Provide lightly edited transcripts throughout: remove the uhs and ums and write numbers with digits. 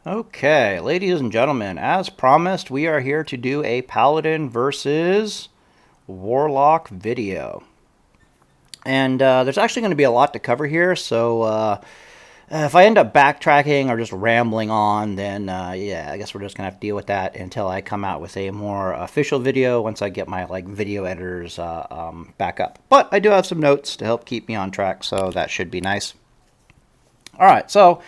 Okay, ladies and gentlemen, as promised, we are here to do a Paladin versus Warlock video. And there's actually going to be a lot to cover here, so if I end up backtracking or just rambling on, then yeah, I guess we're just going to have to deal with that until I come out with a more official video once I get my video editors back up. But I do have some notes to help keep me on track, so that should be nice. All right, so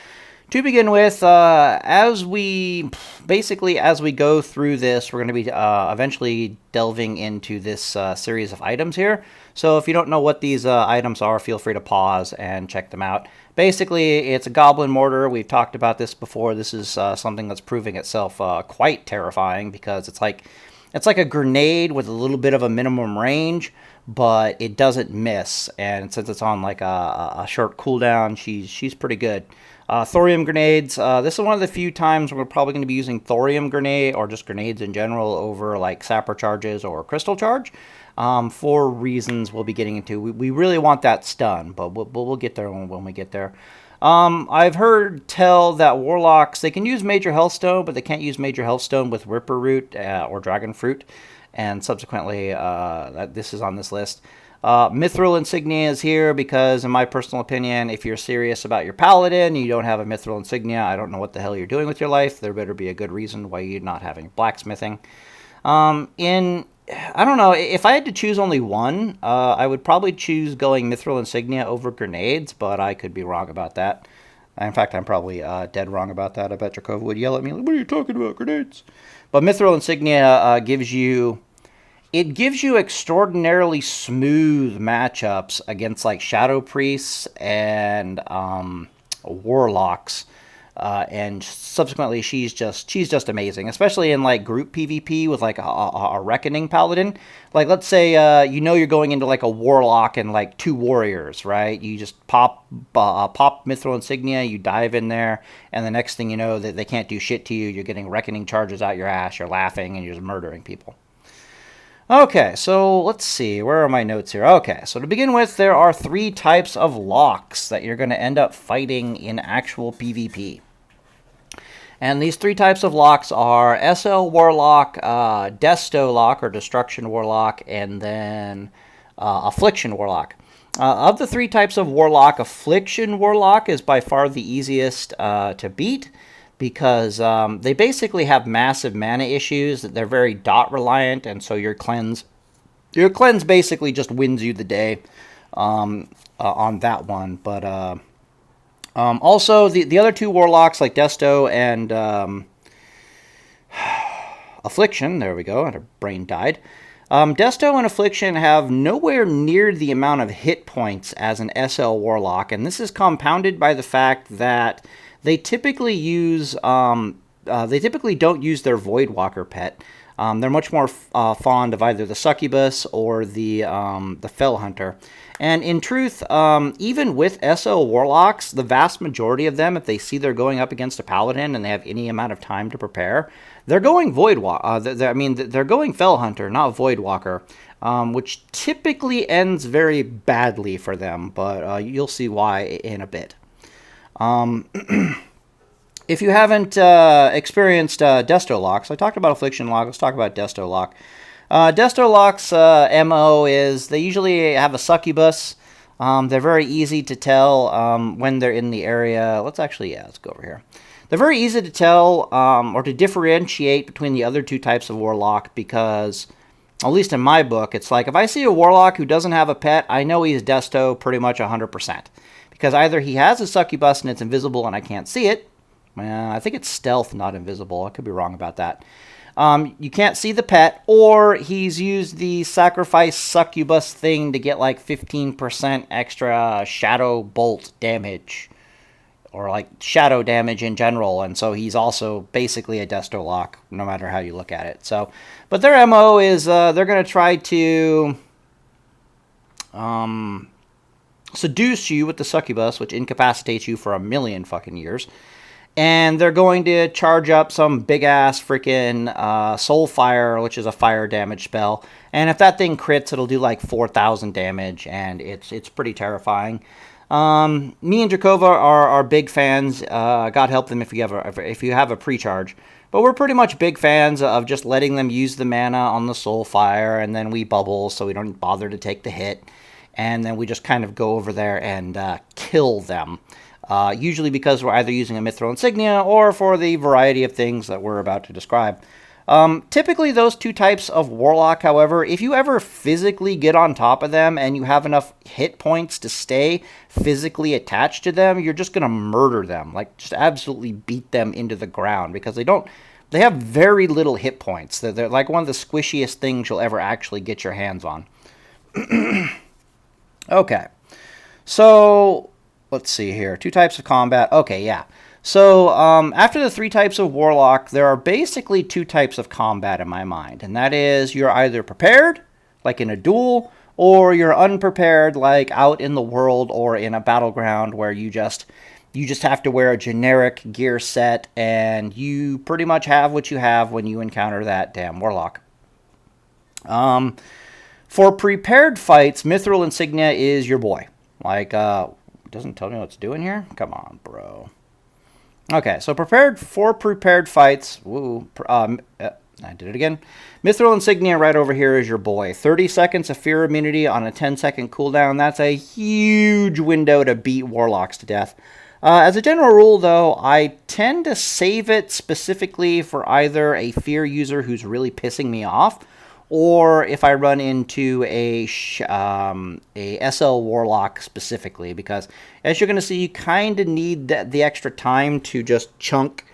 to begin with, as we go through this, we're going to be eventually delving into this series of items here. So if you don't know what these items are, feel free to pause and check them out. Basically, it's a Goblin Mortar. We've talked about this before. This is something that's proving itself quite terrifying because it's like a grenade with a little bit of a minimum range, but it doesn't miss. And since it's on like a short cooldown, she's pretty good. Thorium Grenades. This is one of the few times we're probably going to be using Thorium Grenade or just grenades in general over like Sapper Charges or Crystal Charge. For reasons we'll be getting into. We really want that stun, but we'll get there when we get there. I've heard tell that Warlocks, they can use Major Healthstone, but they can't use Major Healthstone with Ripper Root or Dragon Fruit. And subsequently, this is on this list. Mithril Insignia is here because, in my personal opinion, if you're serious about your Paladin and you don't have a Mithril Insignia, I don't know what the hell you're doing with your life. There better be a good reason why you're not having blacksmithing. I don't know, if I had to choose only one, I would probably choose going Mithril Insignia over Grenades, but I could be wrong about that. In fact, I'm probably dead wrong about that. I bet Jakova would yell at me, like, what are you talking about, Grenades? But Mithril Insignia gives you extraordinarily smooth matchups against like Shadow Priests and Warlocks. And subsequently, she's just amazing, especially in like group PvP with like a Reckoning Paladin. Like, let's say you're going into like a Warlock and like two warriors, right? You just pop Mithril Insignia, you dive in there, and the next thing you know, that they can't do shit to you. You're getting Reckoning charges out your ass. You're laughing and you're just murdering people. Okay, so let's see. Where are my notes here? Okay, so to begin with, there are 3 types of locks that you're going to end up fighting in actual PvP. And these 3 types of locks are SL Warlock, Desto Lock or Destruction Warlock, and then Affliction Warlock. Of the 3 types of Warlock, Affliction Warlock is by far the easiest to beat because they basically have massive mana issues. They're very dot reliant, and so your cleanse basically just wins you the day on that one. But also, the other 2 Warlocks, like Desto and Affliction, there we go, and her brain died. Desto and Affliction have nowhere near the amount of hit points as an SL Warlock, and this is compounded by the fact that they typically don't use their Voidwalker pet. They're much more fond of either the Succubus or the Fell Hunter. And in truth, even with SL Warlocks, the vast majority of them, if they see they're going up against a Paladin and they have any amount of time to prepare, they're going Voidwalker. They're going Fell Hunter, not Voidwalker, which typically ends very badly for them. But you'll see why in a bit. If you haven't experienced Desto Locks, I talked about Affliction Lock. Let's talk about Desto Lock. Desto Lock's MO is they usually have a Succubus. They're very easy to tell when they're in the area. Let's go over here. They're very easy to tell or to differentiate between the other 2 types of Warlock because, at least in my book, it's like if I see a Warlock who doesn't have a pet, I know he's Desto pretty much 100%. Because either he has a Succubus and it's invisible and I can't see it. I think it's stealth, not invisible. I could be wrong about that. You can't see the pet, or he's used the sacrifice Succubus thing to get like 15% extra shadow bolt damage. Or like shadow damage in general, and so he's also basically a Desto Lock, no matter how you look at it. So, but their MO is they're going to try to seduce you with the Succubus, which incapacitates you for a million fucking years. And they're going to charge up some big-ass freaking Soulfire, which is a fire damage spell. And if that thing crits, it'll do like 4,000 damage, and it's pretty terrifying. Me and Jakova are big fans. God help them if you have a pre-charge. But we're pretty much big fans of just letting them use the mana on the Soulfire, and then we bubble so we don't bother to take the hit. And then we just kind of go over there and kill them. Usually because we're either using a Mithril Insignia or for the variety of things that we're about to describe. Typically those two types of Warlock, however, if you ever physically get on top of them and you have enough hit points to stay physically attached to them, you're just going to murder them. Like, just absolutely beat them into the ground because they have very little hit points. They're like one of the squishiest things you'll ever actually get your hands on. Okay. So, let's see here. Two types of combat. Okay, yeah. So, after the three types of Warlock, there are basically two types of combat in my mind. And that is, you're either prepared, like in a duel, or you're unprepared, like out in the world or in a battleground where you just have to wear a generic gear set, and you pretty much have what you have when you encounter that damn Warlock. For prepared fights, Mithril Insignia is your boy. Like, it doesn't tell me what it's doing here? Come on, bro. Okay, so prepared fights. Woo, I did it again. Mithril Insignia right over here is your boy. 30 seconds of fear immunity on a 10-second cooldown. That's a huge window to beat Warlocks to death. As a general rule, though, I tend to save it specifically for either a fear user who's really pissing me off, or if I run into a SL Warlock specifically, because as you're going to see, you kind of need the extra time to just chunk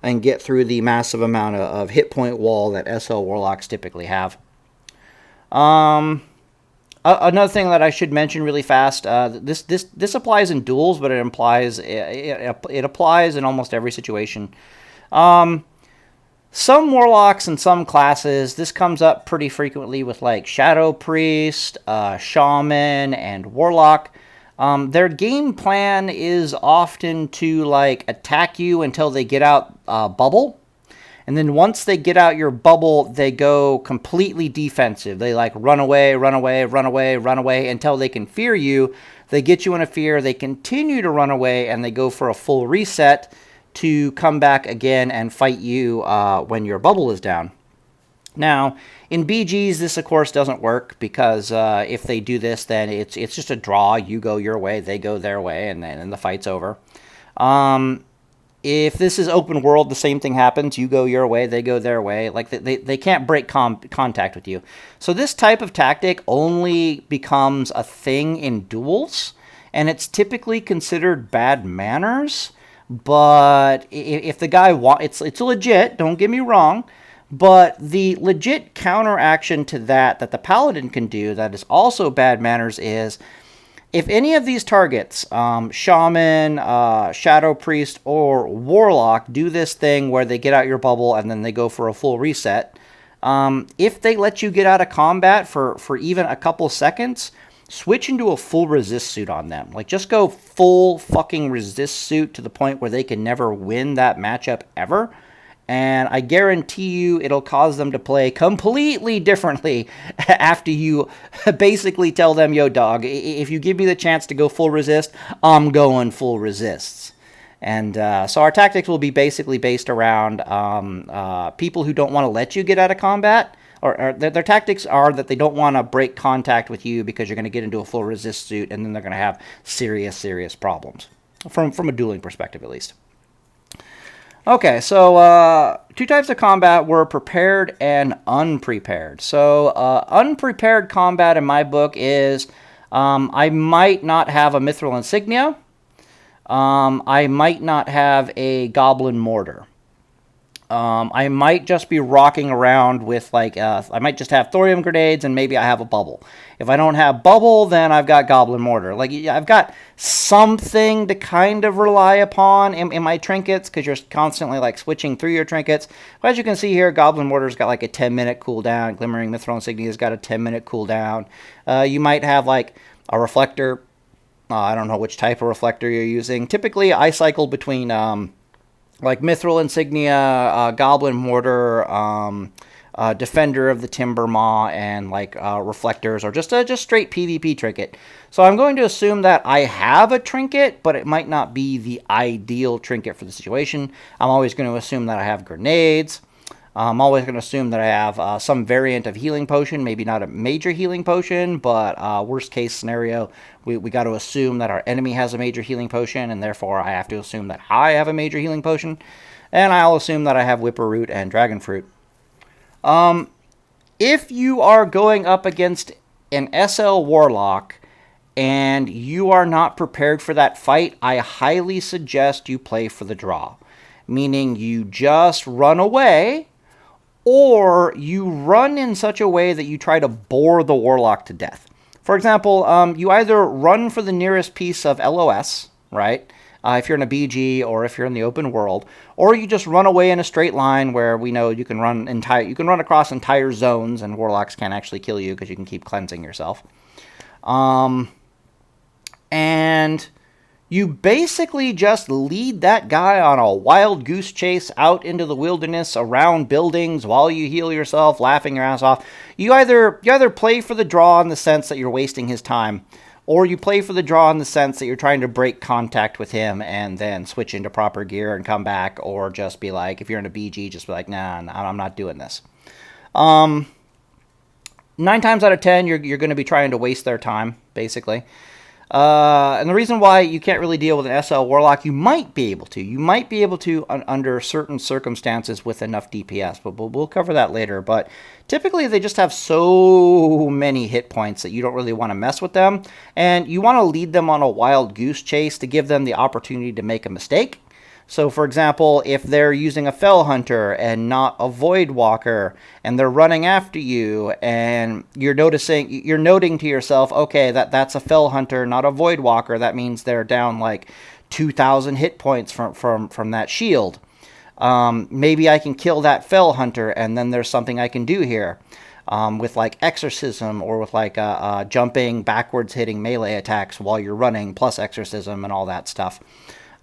and get through the massive amount of hit point wall that SL Warlocks typically have. Another thing that I should mention really fast, this applies in duels, but it applies in almost every situation. Some Warlocks and some classes, this comes up pretty frequently with like Shadow Priest, Shaman, and Warlock. Their game plan is often to like attack you until they get out bubble. And then once they get out your bubble, they go completely defensive. They like run away until they can fear you. They get you in a fear, they continue to run away, and they go for a full reset to come back again and fight you when your bubble is down. Now, in BGs, this of course doesn't work because if they do this, then it's just a draw. You go your way, they go their way, and then the fight's over. If this is open world, the same thing happens. You go your way, they go their way. Like they can't break contact with you. So this type of tactic only becomes a thing in duels, and it's typically considered bad manners. But if the guy it's legit, don't get me wrong, but the legit counteraction to that the Paladin can do that is also bad manners is if any of these targets, Shaman, Shadow Priest, or Warlock, do this thing where they get out your bubble and then they go for a full reset, if they let you get out of combat for even a couple seconds, switch into a full resist suit on them. Like, just go full fucking resist suit to the point where they can never win that matchup ever. And I guarantee you it'll cause them to play completely differently after you basically tell them, yo, dog, if you give me the chance to go full resist, I'm going full resists. And so our tactics will be basically based around people who don't want to let you get out of combat. Or their tactics are that they don't want to break contact with you because you're going to get into a full resist suit, and then they're going to have serious problems. From a dueling perspective, at least. Okay, so two types of combat were prepared and unprepared. So unprepared combat in my book is I might not have a Mithril Insignia. I might not have a Goblin Mortar. I might just be rocking around with, like, I might just have Thorium Grenades and maybe I have a bubble. If I don't have bubble, then I've got Goblin Mortar. Like, I've got something to kind of rely upon in my trinkets because you're constantly, like, switching through your trinkets. But as you can see here, Goblin Mortar's got, like, a 10-minute cooldown. Glimmering Mithril Insignia's got a 10-minute cooldown. You might have, like, a reflector. I don't know which type of reflector you're using. Typically, I cycle between like Mithril Insignia, Goblin Mortar, Defender of the Timber Maw and like Reflectors, or just straight PvP trinket. So I'm going to assume that I have a trinket, but it might not be the ideal trinket for the situation. I'm always going to assume that I have grenades. I'm always going to assume that I have some variant of healing potion, maybe not a major healing potion, but worst case scenario, we got to assume that our enemy has a major healing potion, and therefore I have to assume that I have a major healing potion, and I'll assume that I have Whipper Root and Dragon Fruit. If you are going up against an SL Warlock and you are not prepared for that fight, I highly suggest you play for the draw, meaning you just run away, or you run in such a way that you try to bore the Warlock to death. For example, you either run for the nearest piece of LOS, right, if you're in a BG or if you're in the open world, or you just run away in a straight line where we know you can run across entire zones, and Warlocks can't actually kill you because you can keep cleansing yourself. And you basically just lead that guy on a wild goose chase out into the wilderness, around buildings, while you heal yourself, laughing your ass off. You either play for the draw in the sense that you're wasting his time, or you play for the draw in the sense that you're trying to break contact with him and then switch into proper gear and come back, or just be like, if you're in a BG, just be like, nah, I'm not doing this. 9 times out of 10, you're going to be trying to waste their time, basically. And the reason why you can't really deal with an SL Warlock, you might be able to under certain circumstances with enough DPS, but we'll cover that later. But typically they just have so many hit points that you don't really want to mess with them, and you want to lead them on a wild goose chase to give them the opportunity to make a mistake. So, for example, if they're using a Fell Hunter and not a Void Walker, and they're running after you, and you're noting to yourself, okay, that's a Fell Hunter, not a Void Walker. That means they're down like 2,000 hit points from that shield. Maybe I can kill that Fell Hunter, and then there's something I can do here. With like Exorcism, or with like jumping, backwards hitting melee attacks while you're running, plus Exorcism and all that stuff.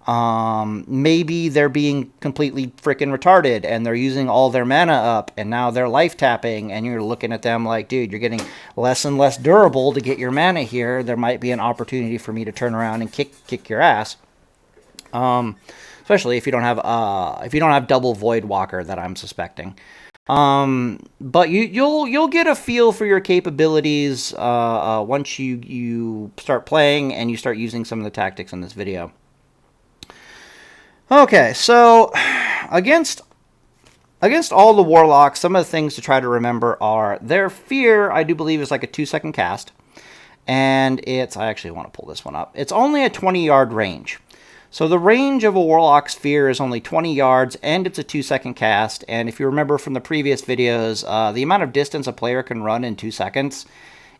Maybe they're being completely freaking retarded and they're using all their mana up, and now they're life tapping, and you're looking at them like, dude, you're getting less and less durable to get your mana here. There might be an opportunity for me to turn around and kick your ass. Especially if you don't have double Void Walker that I'm suspecting. But you'll get a feel for your capabilities once you start playing and you start using some of the tactics in this video. Okay, so against all the Warlocks, some of the things to try to remember are their fear, I do believe, is like a 2-second cast. And I actually want to pull this one up. It's only a 20-yard range. So the range of a Warlock's fear is only 20 yards, and it's a 2-second cast. And if you remember from the previous videos, the amount of distance a player can run in 2 seconds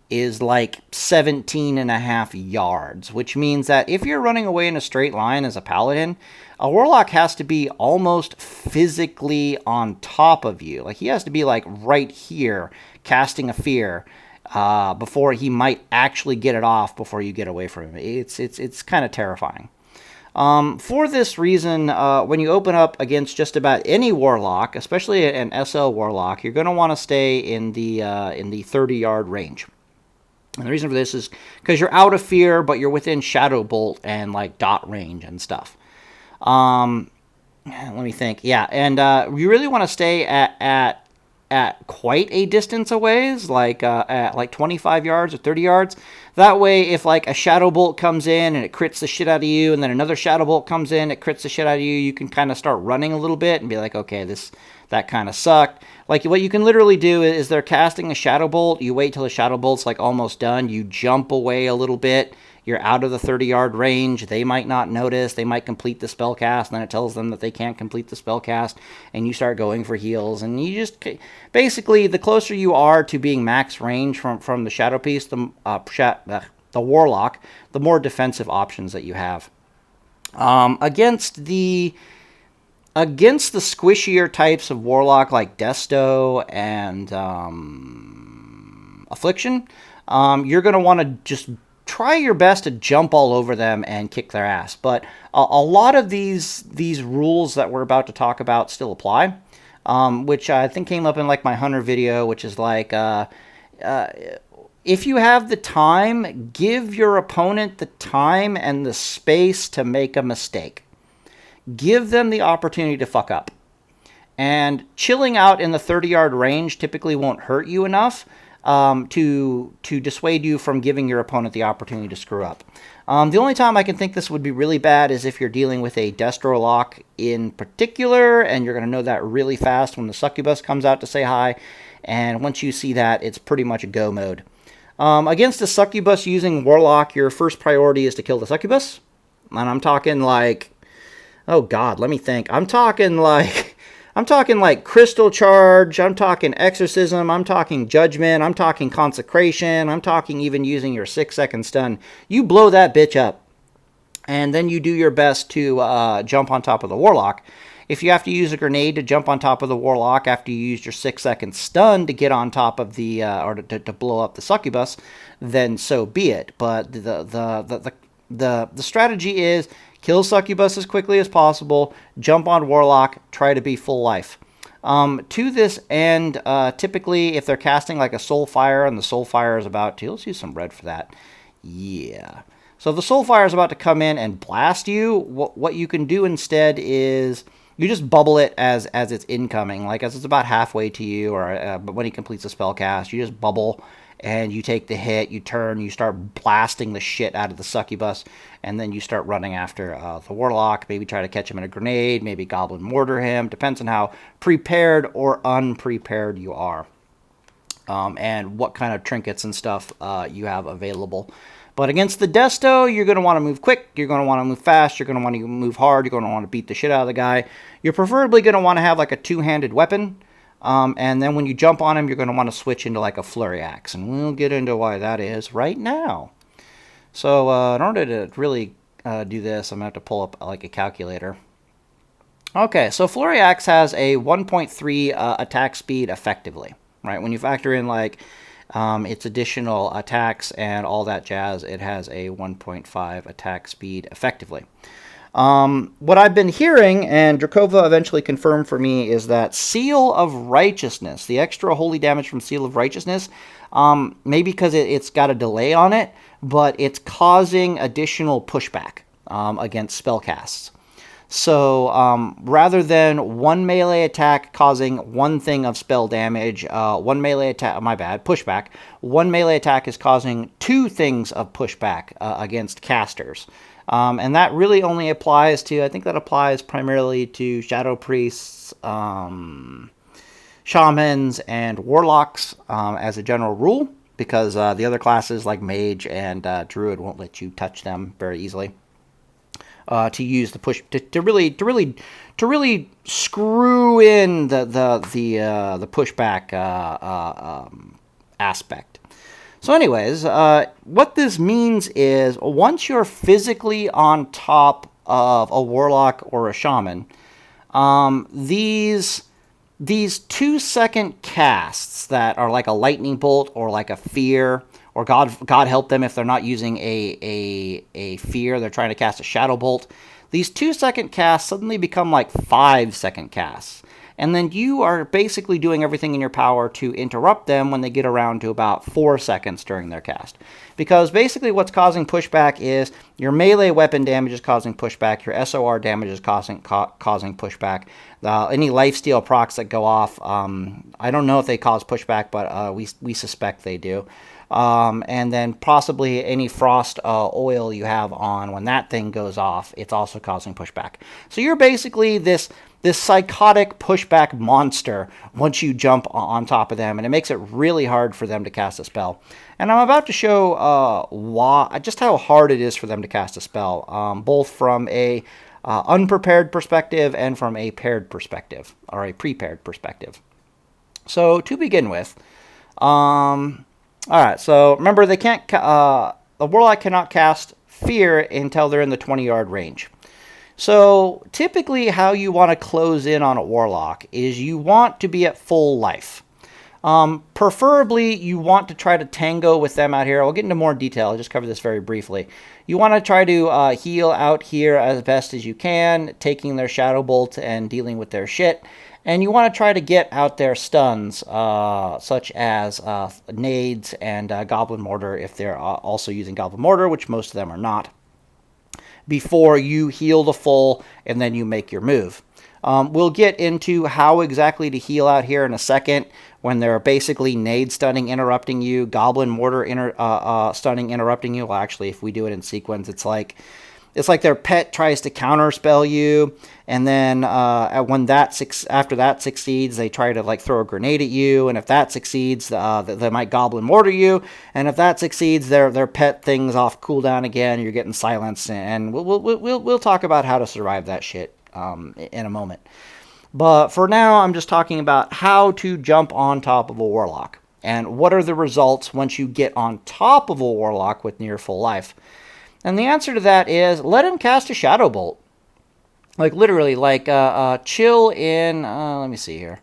is like 17.5 yards, which means that if you're running away in a straight line as a Paladin, a Warlock has to be almost physically on top of you. Like, he has to be like right here casting a fear before he might actually get it off before you get away from him. It's kind of terrifying. For this reason, when you open up against just about any Warlock, especially an SL Warlock, you're going to want to stay in the 30-yard range. And the reason for this is because you're out of fear, but you're within Shadow Bolt and like dot range and stuff. Let me think. Yeah, and you really want to stay at quite a distance away, like at like 25 yards or 30 yards. That way, if like a Shadow Bolt comes in and it crits the shit out of you, and then another Shadow Bolt comes in, it crits the shit out of you, you can kind of start running a little bit and be like, okay, that kind of sucked. Like, what you can literally do is they're casting a Shadow Bolt, you wait till the Shadow Bolt's like almost done, you jump away a little bit, you're out of the 30-yard range, they might not notice, they might complete the spell cast, and then it tells them that they can't complete the spell cast, and you start going for heals, and you just, basically, the closer you are to being max range from the Shadow Piece, the Warlock, the more defensive options that you have. Against the squishier types of Warlock like Desto and Affliction, you're going to want to just try your best to jump all over them and kick their ass. But a lot of these rules that we're about to talk about still apply. which I think came up in like my Hunter video, which is like, if you have the time, give your opponent the time and the space to make a mistake. Give them the opportunity to fuck up. And chilling out in the 30-yard range typically won't hurt you enough to dissuade you from giving your opponent the opportunity to screw up. The only time I can think this would be really bad is if you're dealing with a Destro Lock in particular, and you're going to know that really fast when the Succubus comes out to say hi. And once you see that, it's pretty much a go mode. Against a Succubus using Warlock, your first priority is to kill the Succubus. And I'm talking like, oh God, let me think. I'm talking like Crystal Charge, I'm talking Exorcism, I'm talking Judgment, I'm talking Consecration, I'm talking even using your 6-second stun. You blow that bitch up. And then you do your best to jump on top of the Warlock. If you have to use a grenade to jump on top of the Warlock after you use your 6-second stun to get on top of the, or to blow up the Succubus, then so be it. But the strategy is kill Succubus as quickly as possible, jump on Warlock, try to be full life. To this end, typically if they're casting like a Soul Fire and the Soul Fire is about to, let's use some red for that. Yeah. So if the Soul Fire is about to come in and blast you, what you can do instead is you just bubble it as it's incoming, like as it's about halfway to you, or but when he completes a spell cast, you just bubble and you take the hit, you turn, you start blasting the shit out of the Succubus, and then you start running after the Warlock. Maybe try to catch him in a grenade, maybe Goblin Mortar him. Depends on how prepared or unprepared you are, and what kind of trinkets and stuff you have available. But against the Desto, you're going to want to move quick, you're going to want to move fast, you're going to want to move hard, you're going to want to beat the shit out of the guy. You're preferably going to want to have like a two-handed weapon. And then when you jump on him, you're going to want to switch into like a flurry axe. And we'll get into why that is right now. So in order to really do this, I'm going to have to pull up like a calculator. Okay, so flurry axe has a 1.3 attack speed effectively. Right, when you factor in like its additional attacks and all that jazz, it has a 1.5 attack speed effectively. What I've been hearing, and Drakova eventually confirmed for me, is that Seal of Righteousness, the extra holy damage from Seal of Righteousness, maybe because it's got a delay on it, but it's causing additional pushback against spellcasts. So rather than one melee attack causing one thing of spell damage, one melee attack, pushback, one melee attack is causing two things of pushback against casters. And that really only applies to, I think that applies primarily to Shadow Priests, Shamans, and Warlocks as a general rule, because the other classes like Mage and Druid won't let you touch them very easily. To use the push to really screw in the pushback aspect. So anyways, what this means is once you're physically on top of a Warlock or a Shaman, these 2-second casts that are like a lightning bolt or like a fear, or God help them if they're not using a fear, they're trying to cast a shadow bolt. These 2-second casts suddenly become like 5-second casts. And then you are basically doing everything in your power to interrupt them when they get around to about 4 seconds during their cast. Because basically what's causing pushback is your melee weapon damage is causing pushback, your SOR damage is causing pushback. Any lifesteal procs that go off, I don't know if they cause pushback, but we suspect they do. And then possibly any frost oil you have on, when that thing goes off, it's also causing pushback. So you're basically this psychotic pushback monster once you jump on top of them, and it makes it really hard for them to cast a spell. And I'm about to show just how hard it is for them to cast a spell, both from a unprepared perspective and from a paired perspective, or a prepared perspective. So to begin with, alright, so remember they can't, the Warlock cannot cast Fear until they're in the 20-yard range. So typically how you want to close in on a Warlock is you want to be at full life. Preferably, you want to try to tango with them out here. I'll get into more detail. I'll just cover this very briefly. You want to try to heal out here as best as you can, taking their Shadow Bolt and dealing with their shit. And you want to try to get out their stuns, such as nades and Goblin Mortar, if they're also using Goblin Mortar, which most of them are not, before you heal the full and then you make your move. We'll get into how exactly to heal out here in a second, when they're basically nade stunning interrupting you, Goblin Mortar stunning interrupting you. Well, actually, if we do it in sequence, it's like their pet tries to counterspell you, and then when after that succeeds, they try to like throw a grenade at you, and if that succeeds, they might Goblin Mortar you, and if that succeeds, their pet thing's off cooldown again. You're getting silenced, and we'll talk about how to survive that shit in a moment. But for now, I'm just talking about how to jump on top of a Warlock, and what are the results once you get on top of a Warlock with near full life. And the answer to that is, let him cast a Shadow Bolt. Like, literally, like, chill in, let me see here.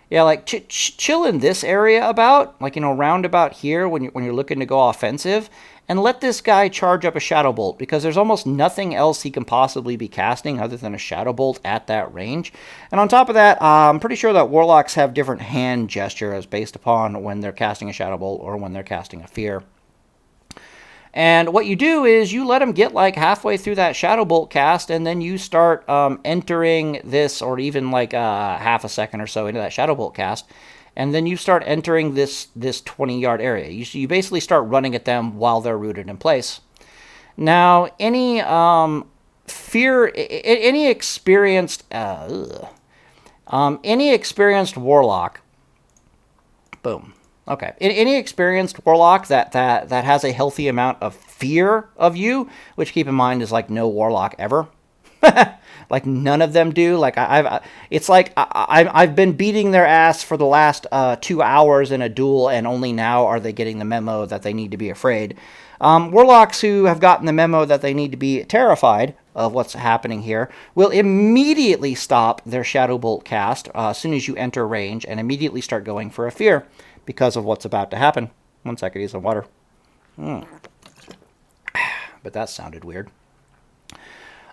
Yeah, like, chill in this area about, like, round about here when you're looking to go offensive, and let this guy charge up a Shadow Bolt, because there's almost nothing else he can possibly be casting other than a Shadow Bolt at that range. And on top of that, I'm pretty sure that Warlocks have different hand gestures based upon when they're casting a Shadow Bolt or when they're casting a Fear. And what you do is you let them get like halfway through that Shadow Bolt cast, and then you start entering this, or even like half a second or so into that Shadow Bolt cast, and then you start entering this 20-yard area. You basically start running at them while they're rooted in place. Now, any experienced Warlock, boom. Okay, any experienced Warlock that has a healthy amount of fear of you, which keep in mind is like no Warlock ever. Like none of them do. Like I've been beating their ass for the last 2 hours in a duel, and only now are they getting the memo that they need to be afraid. Warlocks who have gotten the memo that they need to be terrified of what's happening here will immediately stop their Shadow Bolt cast as soon as you enter range, and immediately start going for a fear because of what's about to happen. 1 second, use some water. But that sounded weird.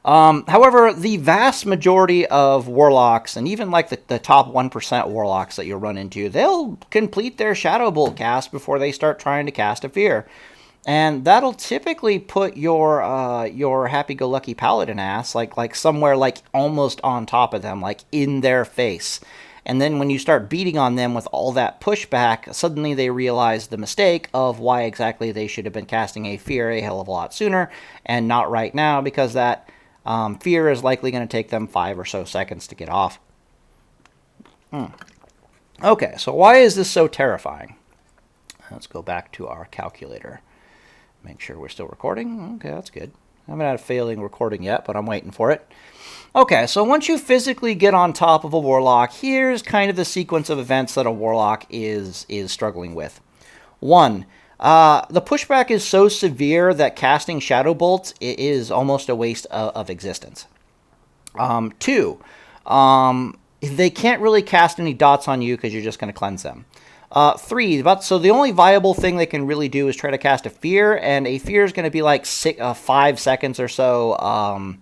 However, the vast majority of Warlocks, and even like the top 1% Warlocks that you'll run into, they'll complete their Shadow Bolt cast before they start trying to cast a Fear. And that'll typically put your happy-go-lucky Paladin ass like somewhere like almost on top of them, like in their face. And then when you start beating on them with all that pushback, suddenly they realize the mistake of why exactly they should have been casting a Fear a hell of a lot sooner, and not right now, because that Fear is likely going to take them 5 or so seconds to get off. Okay, so why is this so terrifying? Let's go back to our calculator. Make sure we're still recording. Okay, that's good. I haven't had a failing recording yet, but I'm waiting for it. Okay, so once you physically get on top of a Warlock, here's kind of the sequence of events that a Warlock is struggling with. 1, the pushback is so severe that casting Shadow Bolts is almost a waste of existence. 2, they can't really cast any dots on you because you're just going to cleanse them. 3, so the only viable thing they can really do is try to cast a Fear, and a Fear is going to be like 5 seconds or so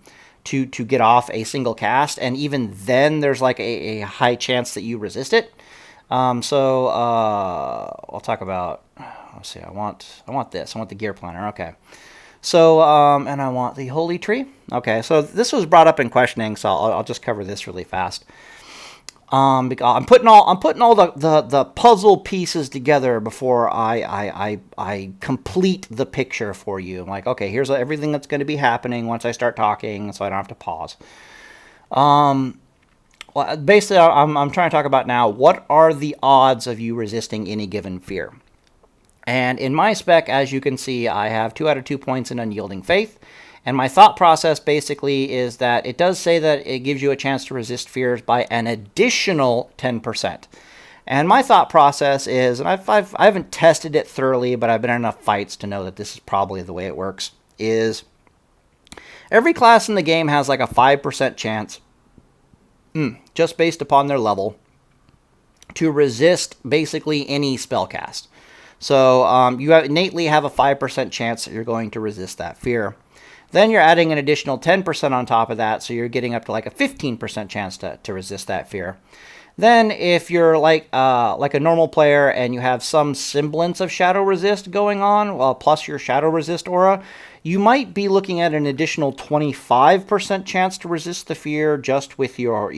to get off a single cast, and even then there's like a high chance that you resist it. I'll talk about, let's see, I want this. I want the Gear Planner. Okay. So, and I want the Holy Tree. Okay, so this was brought up in questioning, so I'll just cover this really fast. Because I'm putting all the puzzle pieces together before I complete the picture for you. I'm like, okay, here's everything that's going to be happening once I start talking, so I don't have to pause. Well, basically, I'm trying to talk about now, what are the odds of you resisting any given Fear? And in my spec, as you can see, I have 2 out of 2 points in Unyielding Faith. And my thought process basically is that it does say that it gives you a chance to resist fears by an additional 10%. And my thought process is, and I haven't tested it thoroughly, but I've been in enough fights to know that this is probably the way it works, is every class in the game has like a 5% chance, just based upon their level, to resist basically any spell cast. So you innately have a 5% chance that you're going to resist that fear. Then you're adding an additional 10% on top of that, so you're getting up to like a 15% chance to resist that fear. Then if you're like a normal player and you have some semblance of shadow resist going on, well, plus your shadow resist aura, you might be looking at an additional 25% chance to resist the fear just with your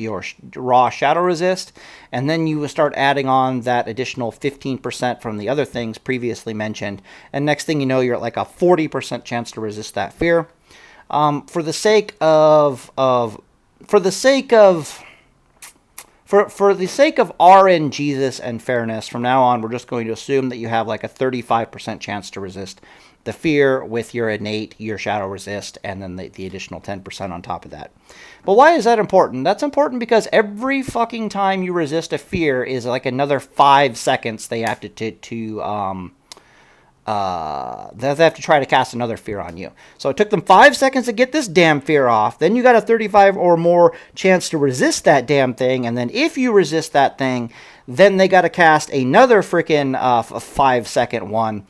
raw shadow resist. And then you start adding on that additional 15% from the other things previously mentioned. And next thing you know, you're at like a 40% chance to resist that fear. For the sake of RNGesus and fairness, from now on, we're just going to assume that you have like a 35% chance to resist the fear with your innate, your shadow resist, and then the additional 10% on top of that. But why is that important? That's important because every fucking time you resist a fear is like another 5 seconds they have to try to cast another fear on you. So it took them 5 seconds to get this damn fear off. Then you got a 35 or more chance to resist that damn thing. And then if you resist that thing, then they got to cast another freaking 5-second one.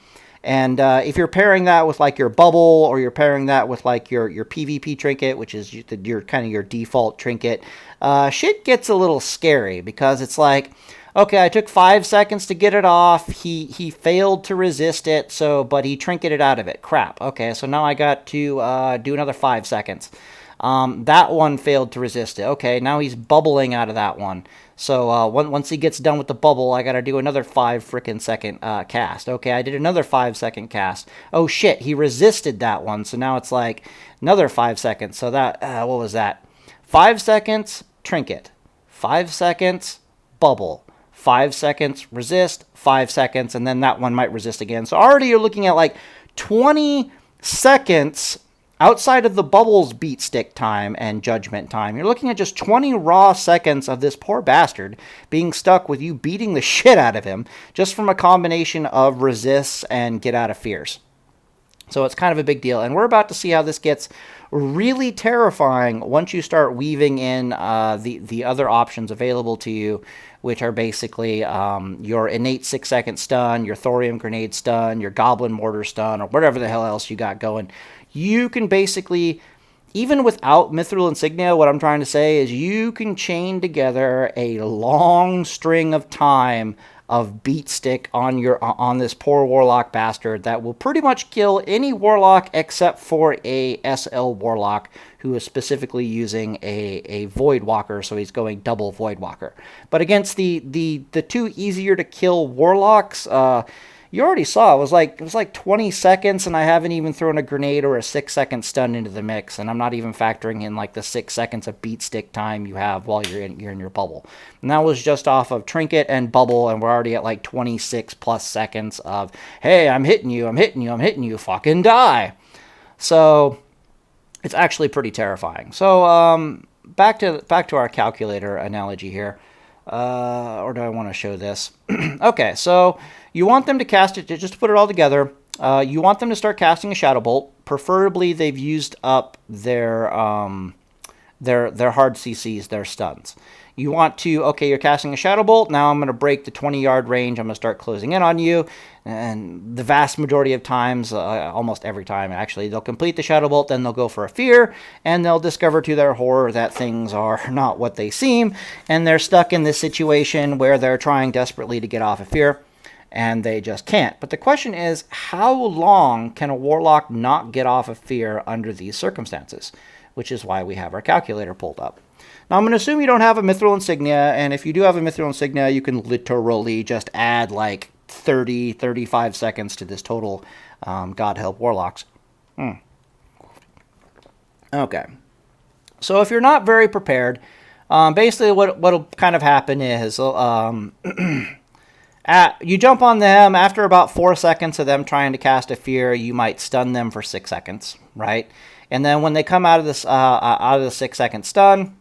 And if you're pairing that with like your bubble, or you're pairing that with like your PvP trinket, which is your kind of your default trinket, shit gets a little scary because it's like, okay, I took 5 seconds to get it off. He failed to resist it, but he trinketed out of it. Crap. Okay, so now I got to do another 5 seconds. That one failed to resist it. Okay, now he's bubbling out of that one. So once he gets done with the bubble, I got to do another 5 freaking second cast. Okay, I did another 5-second cast. Oh shit, he resisted that one. So now it's like another 5 seconds. So that, what was that? 5 seconds, trinket. 5 seconds, bubble. 5 seconds, resist, 5 seconds, and then that one might resist again. So already you're looking at like 20 seconds outside of the bubbles beat stick time and judgment time. You're looking at just 20 raw seconds of this poor bastard being stuck with you beating the shit out of him just from a combination of resists and get out of fears. So it's kind of a big deal. And we're about to see how this gets really terrifying once you start weaving in the other options available to you, which are basically your innate 6-second stun, your Thorium Grenade stun, your Goblin Mortar stun, or whatever the hell else you got going. You can basically, even without Mithril Insignia, what I'm trying to say is you can chain together a long string of time of beat stick on this poor Warlock bastard that will pretty much kill any Warlock except for a SL Warlock who is specifically using a Void Walker, so he's going double Void Walker. But against the two easier to kill Warlocks, you already saw it was like 20 seconds, and I haven't even thrown a grenade or a 6-second stun into the mix, and I'm not even factoring in like the 6 seconds of beat stick time you have while you're in your bubble. And that was just off of trinket and bubble, and we're already at like 26 plus seconds of, hey, I'm hitting you, fucking die. So it's actually pretty terrifying. So back to our calculator analogy here. Or do I want to show this? Okay, so you want them to cast it, just to put it all together, you want them to start casting a Shadow Bolt. Preferably they've used up their hard CCs, their stuns. You want to, okay, you're casting a Shadow Bolt, now I'm going to break the 20-yard range, I'm going to start closing in on you, and the vast majority of times, almost every time actually, they'll complete the Shadow Bolt, then they'll go for a fear, and they'll discover to their horror that things are not what they seem, and they're stuck in this situation where they're trying desperately to get off a fear, and they just can't. But the question is, how long can a Warlock not get off a fear under these circumstances? Which is why we have our calculator pulled up. Now, I'm going to assume you don't have a Mithril Insignia, and if you do have a Mithril Insignia, you can literally just add like 30, 35 seconds to this total God help Warlocks. Okay. So if you're not very prepared, basically what'll kind of happen is you jump on them after about 4 seconds of them trying to cast a fear, you might stun them for 6 seconds, right? And then when they come out of this out of the 6-second stun,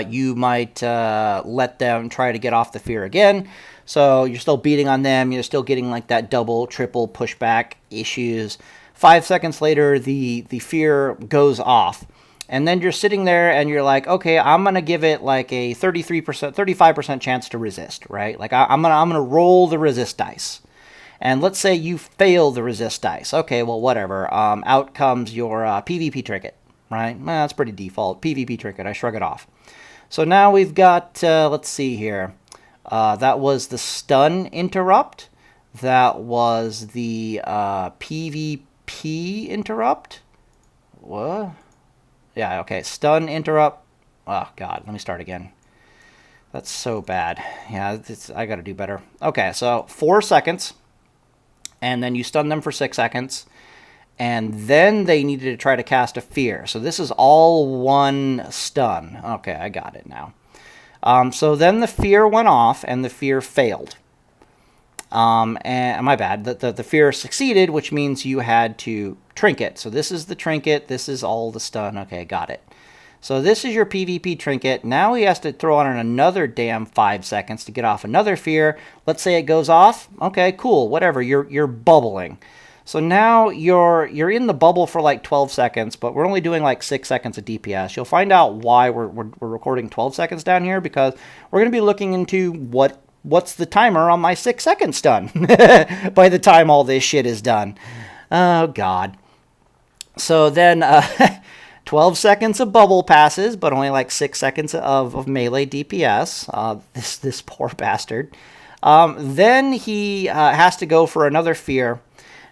you might let them try to get off the fear again. So you're still beating on them. You're still getting like that double, triple pushback issues. 5 seconds later, the fear goes off. And then you're sitting there and you're like, okay, I'm going to give it like a 33%, 35% chance to resist, right? Like I'm going to roll the resist dice. And let's say you fail the resist dice. Okay, well, whatever. Out comes your PvP trinket, right? Well, that's pretty default. PvP trinket, I shrug it off. So now we've got, let's see here. That was the stun interrupt. That was the PvP interrupt. What? Yeah, okay. Stun interrupt. Oh, God. Let me start again. That's so bad. Yeah, I got to do better. Okay, so 4 seconds. And then you stun them for 6 seconds. And then they needed to try to cast a fear. So this is all one stun. Okay, I got it now. So then the fear went off, and the fear failed. And my bad, the fear succeeded, which means you had to trinket. So this is the trinket, this is all the stun. Okay, got it. So this is your PvP trinket. Now he has to throw on another damn 5 seconds to get off another fear. Let's say it goes off. Okay, cool, whatever, you're bubbling. So now you're in the bubble for like 12 seconds, but we're only doing like 6 seconds of DPS. You'll find out why we're recording 12 seconds down here, because we're going to be looking into what's the timer on my 6 second stun by the time all this shit is done. Oh, God. So then 12 seconds of bubble passes, but only like 6 seconds of melee DPS. This poor bastard. Then he has to go for another fear.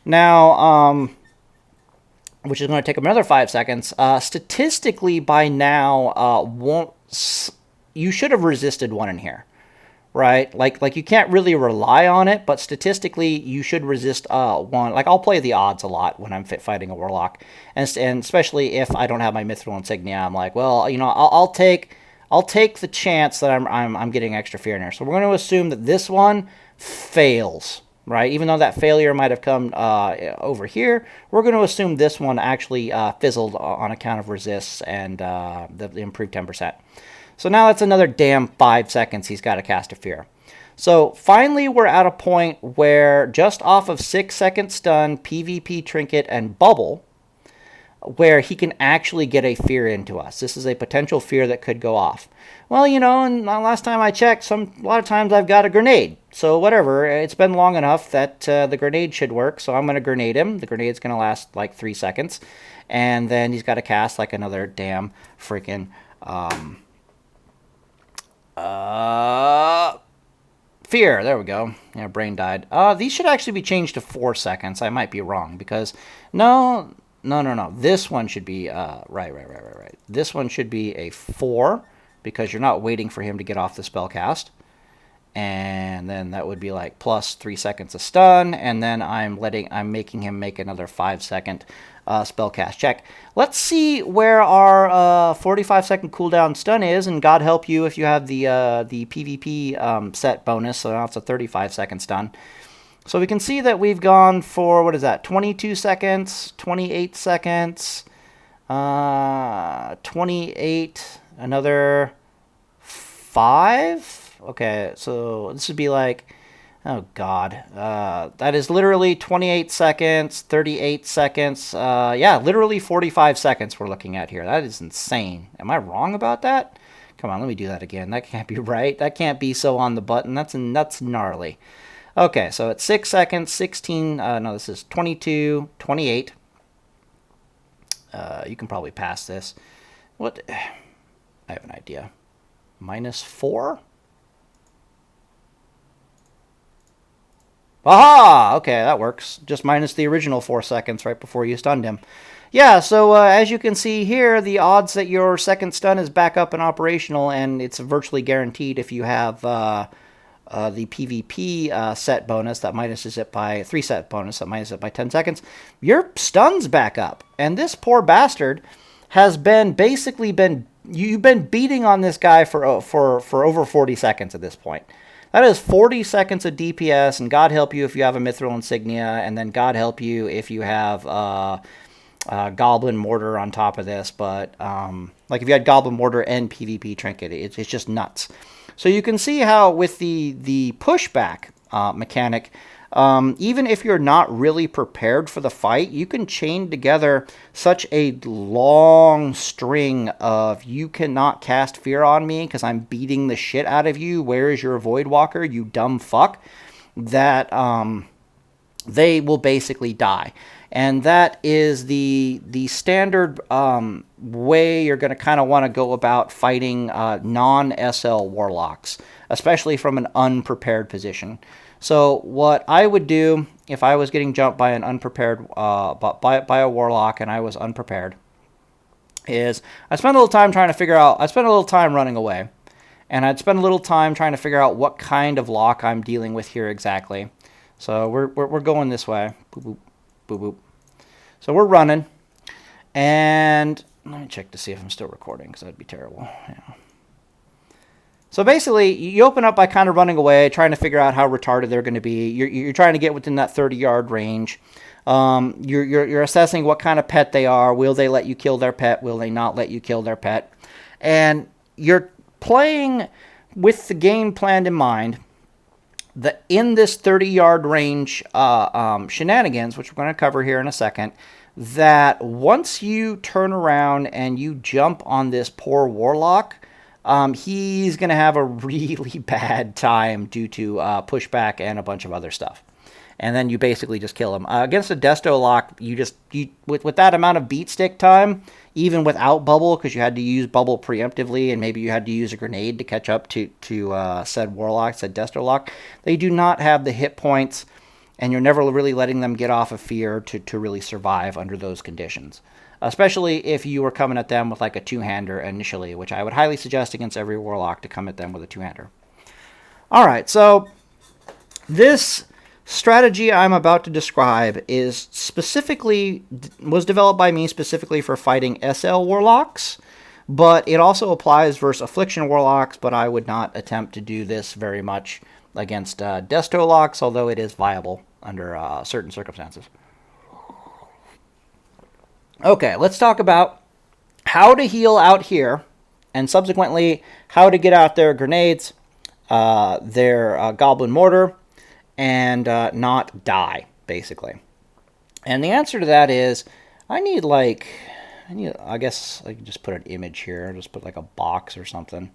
Now, which is going to take another 5 seconds. Statistically, by now, you should have resisted one in here, right? Like you can't really rely on it, but statistically, you should resist one. Like I'll play the odds a lot when I'm fighting a Warlock, and especially if I don't have my Mithril Insignia, I'm like, well, you know, I'll take the chance that I'm getting extra fear in here. So we're going to assume that this one fails. Right, even though that failure might have come over here, we're going to assume this one actually fizzled on account of resists and the improved 10%. So now that's another damn 5 seconds he's got to cast a fear. So finally we're at a point where just off of 6 second stun, PvP trinket, and bubble, where he can actually get a fear into us. This is a potential fear that could go off. Well, you know, and last time I checked, a lot of times I've got a grenade. So whatever, it's been long enough that the grenade should work, so I'm going to grenade him. The grenade's going to last like 3 seconds. And then he's got to cast like another damn freaking fear. There we go. Yeah, brain died. These should actually be changed to 4 seconds. I might be wrong, because no. This one should be right. This one should be a 4, because you're not waiting for him to get off the spell cast. And then that would be like plus 3 seconds of stun, and then I'm making him make another 5 second spell cast check. Let's see where our 45 second cooldown stun is, and God help you if you have the PvP set bonus. So now it's a 35 second stun. So we can see that we've gone for, what is that, 22 seconds, 28 seconds, 28, another 5. Okay, so this would be like, oh God, that is literally 28 seconds, 38 seconds, yeah, literally 45 seconds we're looking at here. That is insane. Am I wrong about that? Come on, let me do that again. That can't be right. That can't be so on the button. That's gnarly. Okay, so it's 6 seconds, 16, no, this is 22, 28. You can probably pass this. What? I have an idea. -4? Aha! Okay, that works. Just minus the original 4 seconds right before you stunned him. Yeah, so as you can see here, the odds that your second stun is back up and operational, and it's virtually guaranteed if you have the PvP set bonus that minuses it by 3 set bonus that minuses it by 10 seconds, your stun's back up. And this poor bastard has you've been beating on this guy for over 40 seconds at this point. That is 40 seconds of DPS, and God help you if you have a Mithril Insignia, and then God help you if you have Goblin Mortar on top of this. But like if you had Goblin Mortar and PvP Trinket, it's just nuts. So you can see how with the pushback mechanic, even if you're not really prepared for the fight, you can chain together such a long string of "you cannot cast fear on me because I'm beating the shit out of you. Where is your Voidwalker, you dumb fuck?" that they will basically die. And that is the standard way you're going to kind of want to go about fighting non-SL Warlocks, especially from an unprepared position. So what I would do if I was getting jumped by an unprepared by a Warlock and I was unprepared is I spend a little time trying to figure out. I spend a little time running away, and I'd spend a little time trying to figure out what kind of lock I'm dealing with here exactly. So we're going this way. Boop, boop, boop, boop. So we're running, and let me check to see if I'm still recording, because that'd be terrible. Yeah. So basically, you open up by kind of running away, trying to figure out how retarded they're going to be. You're trying to get within that 30-yard range. You're assessing what kind of pet they are. Will they let you kill their pet? Will they not let you kill their pet? And you're playing with the game plan in mind. That in this 30-yard range shenanigans, which we're going to cover here in a second, that once you turn around and you jump on this poor Warlock, he's going to have a really bad time due to pushback and a bunch of other stuff. And then you basically just kill him. Against a Desto Lock, with that amount of beat stick time, even without bubble, because you had to use bubble preemptively, and maybe you had to use a grenade to catch up to said Warlock, said Desto Lock, they do not have the hit points, and you're never really letting them get off of fear to really survive under those conditions. Especially if you were coming at them with like a two-hander initially, which I would highly suggest against every Warlock to come at them with a two-hander. All right, so this strategy I'm about to describe was developed by me specifically for fighting SL Warlocks, but it also applies versus Affliction Warlocks, but I would not attempt to do this very much against Desto Locks, although it is viable under certain circumstances. Okay, let's talk about how to heal out here, and subsequently how to get out their grenades, their Goblin Mortar, and not die, basically. And the answer to that is, I guess I can just put an image here, just put like a box or something.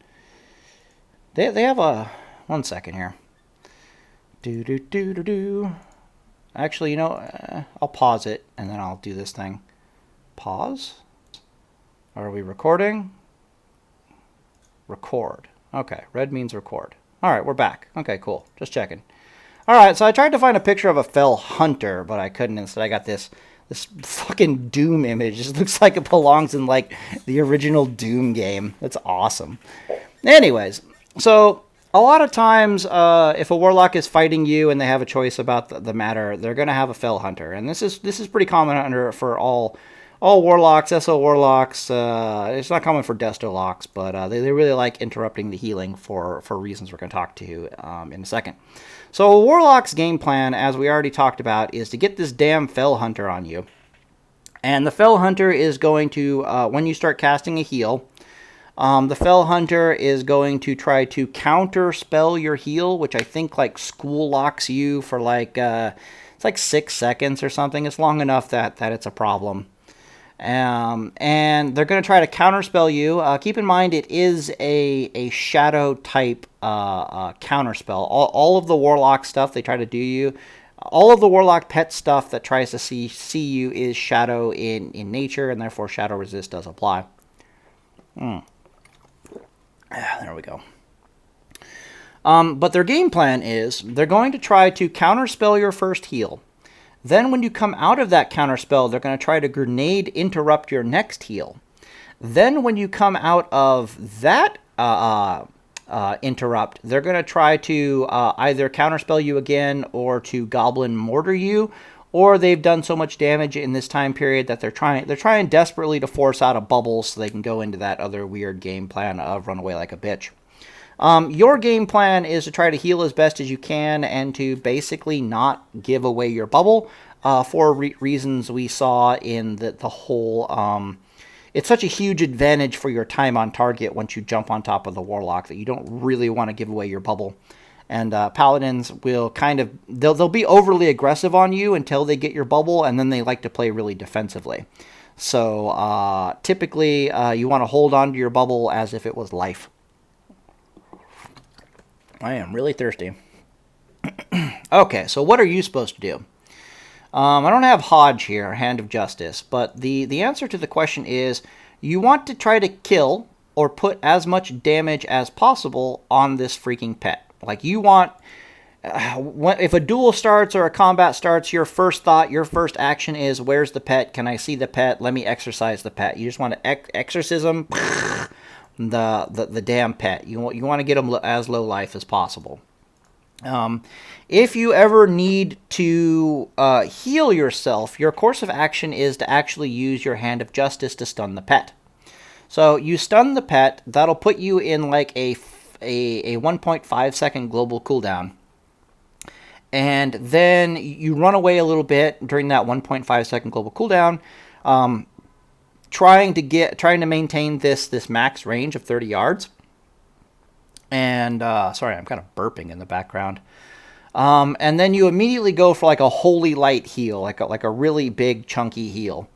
They have a, one second here. Actually, I'll pause it, and then I'll do this thing. Pause? Are we recording? Record. Okay, red means record. All right, we're back. Okay, cool. Just checking. All right, so I tried to find a picture of a fell hunter, but I couldn't. Instead, I got this fucking Doom image. It looks like it belongs in, like, the original Doom game. That's awesome. Anyways, so a lot of times, if a Warlock is fighting you and they have a choice about the matter, they're going to have a fell hunter. And this is pretty common for all Warlocks, SL Warlocks. It's not common for Desto Locks, but they really like interrupting the healing for reasons we're going to talk to in a second. So a Warlock's game plan, as we already talked about, is to get this damn Fell Hunter on you. And the Fell Hunter is going to, when you start casting a heal, the Fell Hunter is going to try to counter spell your heal, which I think like school locks you for like, it's like 6 seconds or something. It's long enough that it's a problem. And they're going to try to counterspell you. Keep in mind, it is a shadow type counterspell. All of the Warlock stuff they try to do you, all of the Warlock pet stuff that tries to see you is shadow in nature, and therefore shadow resist does apply. There we go. But their game plan is they're going to try to counterspell your first heal. Then when you come out of that counterspell, they're going to try to grenade interrupt your next heal. Then when you come out of that interrupt, they're going to try to either counterspell you again or to Goblin Mortar you, or they've done so much damage in this time period that they're trying desperately to force out a bubble so they can go into that other weird game plan of run away like a bitch. Your game plan is to try to heal as best as you can and to basically not give away your bubble for reasons we saw in the whole... it's such a huge advantage for your time on target once you jump on top of the Warlock that you don't really want to give away your bubble. And Paladins will kind of, they'll be overly aggressive on you until they get your bubble, and then they like to play really defensively. So typically you want to hold on to your bubble as if it was life. I am really thirsty. Okay, so what are you supposed to do? I don't have Hodge here, Hand of Justice, but the answer to the question is you want to try to kill or put as much damage as possible on this freaking pet. Like, you want, if a duel starts or a combat starts, your first thought, your first action is, where's the pet? Can I see the pet? Let me exorcise the pet. You just want to exorcism the damn pet. You want to get them as low life as possible. If you ever need to heal yourself, your course of action is to actually use your Hand of Justice to stun the pet. So you stun the pet, that'll put you in like a 1.5 second global cooldown. And then you run away a little bit during that 1.5 second global cooldown, trying to maintain this max range of 30 yards. And sorry, I'm kind of burping in the background. And then you immediately go for like a holy light heal, like a really big chunky heal.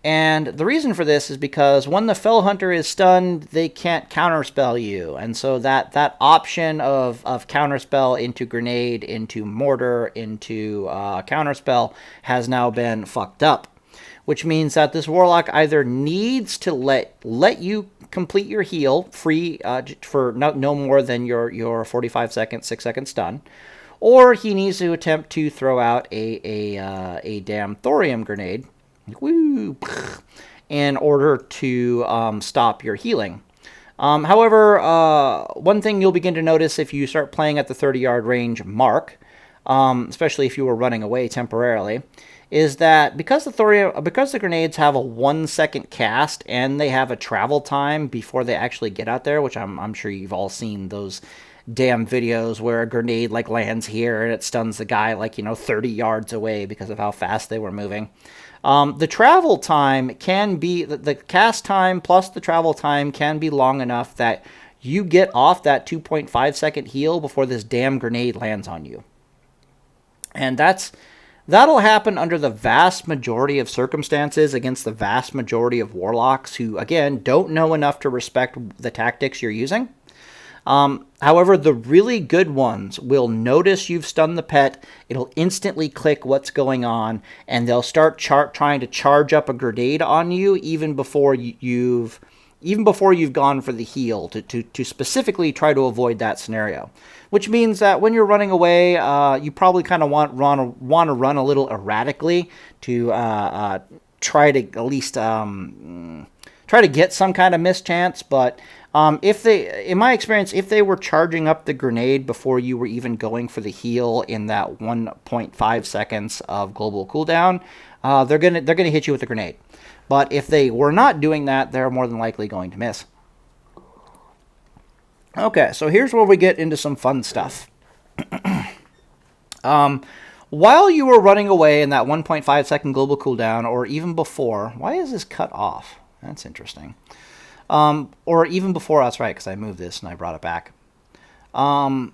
And the reason for this is because when the Fell Hunter is stunned, they can't counterspell you. And so that option of counterspell into grenade, into mortar, into counterspell has now been fucked up. Which means that this Warlock either needs to let you complete your heal free for no more than your 45 second, 6 second stun, or he needs to attempt to throw out a damn Thorium Grenade, woo, in order to stop your healing. However, one thing you'll begin to notice if you start playing at the 30-yard range mark, especially if you were running away temporarily, is that because the grenades have a 1 second cast and they have a travel time before they actually get out there, which I'm sure you've all seen those damn videos where a grenade like lands here and it stuns the guy like 30 yards away because of how fast they were moving. The travel time can be the cast time plus the travel time can be long enough that you get off that 2.5 second heal before this damn grenade lands on you, and that'll happen under the vast majority of circumstances against the vast majority of Warlocks who, again, don't know enough to respect the tactics you're using. However, the really good ones will notice you've stunned the pet, it'll instantly click what's going on, and they'll start trying to charge up a grenade on you even before you've gone for the heal to specifically try to avoid that scenario. Which means that when you're running away, you probably kind of want to run a little erratically to try to at least try to get some kind of mischance. But in my experience, if they were charging up the grenade before you were even going for the heal in that 1.5 seconds of global cooldown, they're gonna hit you with the grenade. But if they were not doing that, they're more than likely going to miss. Okay, so here's where we get into some fun stuff. While you were running away in that 1.5 second global cooldown, or even before, why is this cut off? That's interesting. Or even before, that's right, because I moved this and I brought it back. Oh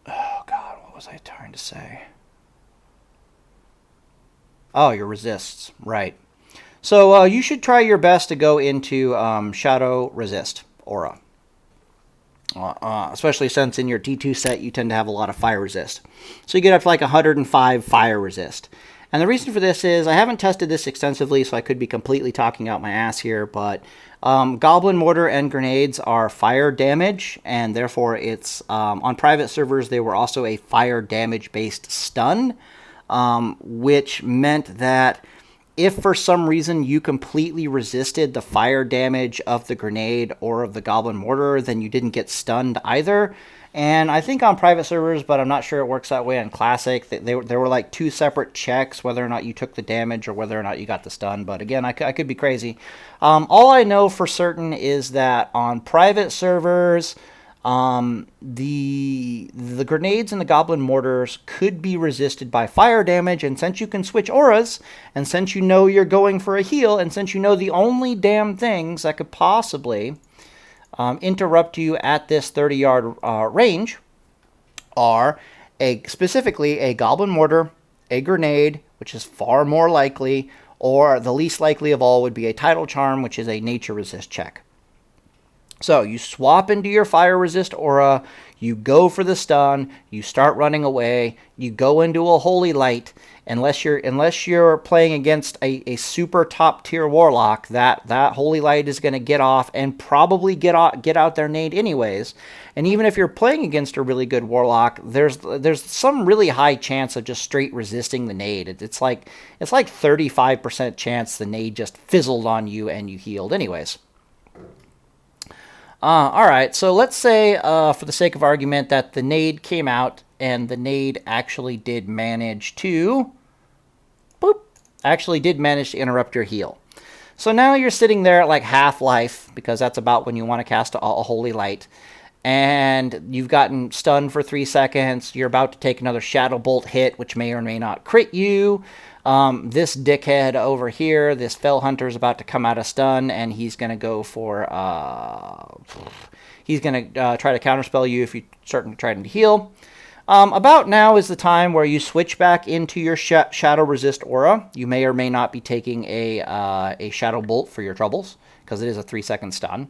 God, what was I trying to say? Oh, your resists, right. So you should try your best to go into Shadow Resist Aura. Especially since in your T2 set you tend to have a lot of fire resist. So you get up to like 105 fire resist. And the reason for this is I haven't tested this extensively, so I could be completely talking out my ass here, but Goblin Mortar and Grenades are fire damage, and therefore it's on private servers they were also a fire damage based stun, which meant that if for some reason you completely resisted the fire damage of the grenade or of the Goblin Mortar, then you didn't get stunned either. And I think on private servers, but I'm not sure it works that way on Classic, there were like two separate checks, whether or not you took the damage or whether or not you got the stun. But again, I could be crazy. All I know for certain is that on private servers, the grenades and the Goblin Mortars could be resisted by fire damage, and since you can switch auras, and since you know you're going for a heal, and since you know the only damn things that could possibly interrupt you at this 30-yard range are specifically a Goblin Mortar, a Grenade, which is far more likely, or the least likely of all would be a Title Charm, which is a Nature Resist check. So you swap into your Fire Resist Aura, you go for the stun, you start running away, you go into a Holy Light. Unless you're playing against a super top tier Warlock, that Holy Light is going to get off and probably get out their nade anyways. And even if you're playing against a really good Warlock, there's some really high chance of just straight resisting the nade. It's like 35% chance the nade just fizzled on you and you healed anyways. All right, so let's say, for the sake of argument, that the nade came out and the nade actually did manage to interrupt your heal. So now you're sitting there at like half life, because that's about when you want to cast a Holy Light, and you've gotten stunned for 3 seconds. You're about to take another Shadow Bolt hit, which may or may not crit you. This dickhead over here, this Fell Hunter, is about to come out of stun, and he's going to go for, he's going to try to counterspell you if you start trying to heal. About now is the time where you switch back into your Shadow Resist Aura. You may or may not be taking a Shadow Bolt for your troubles, because it is a 3-second stun.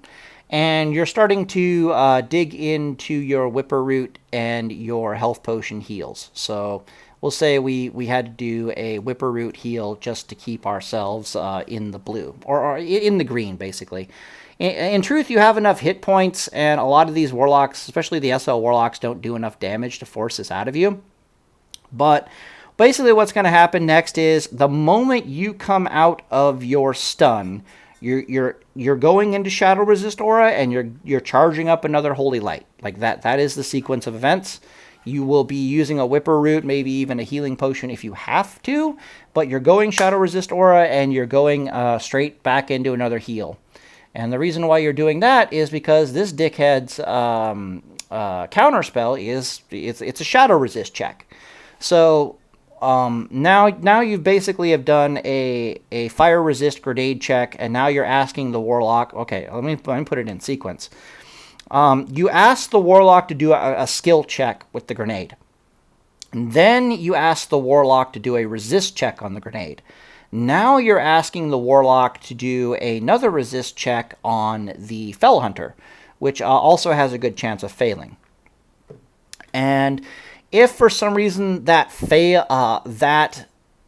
And you're starting to dig into your Whipper Root and your Health Potion heals. So we'll say we had to do a Whipper Root heal just to keep ourselves in the blue, or in the green, basically. In truth, you have enough hit points, and a lot of these Warlocks, especially the SL Warlocks, don't do enough damage to force this out of you. But basically what's going to happen next is, the moment you come out of your stun, you're going into Shadow Resist Aura, and you're charging up another Holy Light. Like that is the sequence of events. You will be using a Whipper Root, maybe even a Healing Potion if you have to, but you're going Shadow Resist Aura, and you're going straight back into another heal. And the reason why you're doing that is because this dickhead's counterspell it's a Shadow Resist check. So now you basically have done a Fire Resist Grenade check, and now you're asking the Warlock. Okay, let me put it in sequence. You ask the Warlock to do a skill check with the grenade. And then you ask the Warlock to do a resist check on the grenade. Now you're asking the Warlock to do another resist check on the Fell Hunter, which also has a good chance of failing. And if for some reason that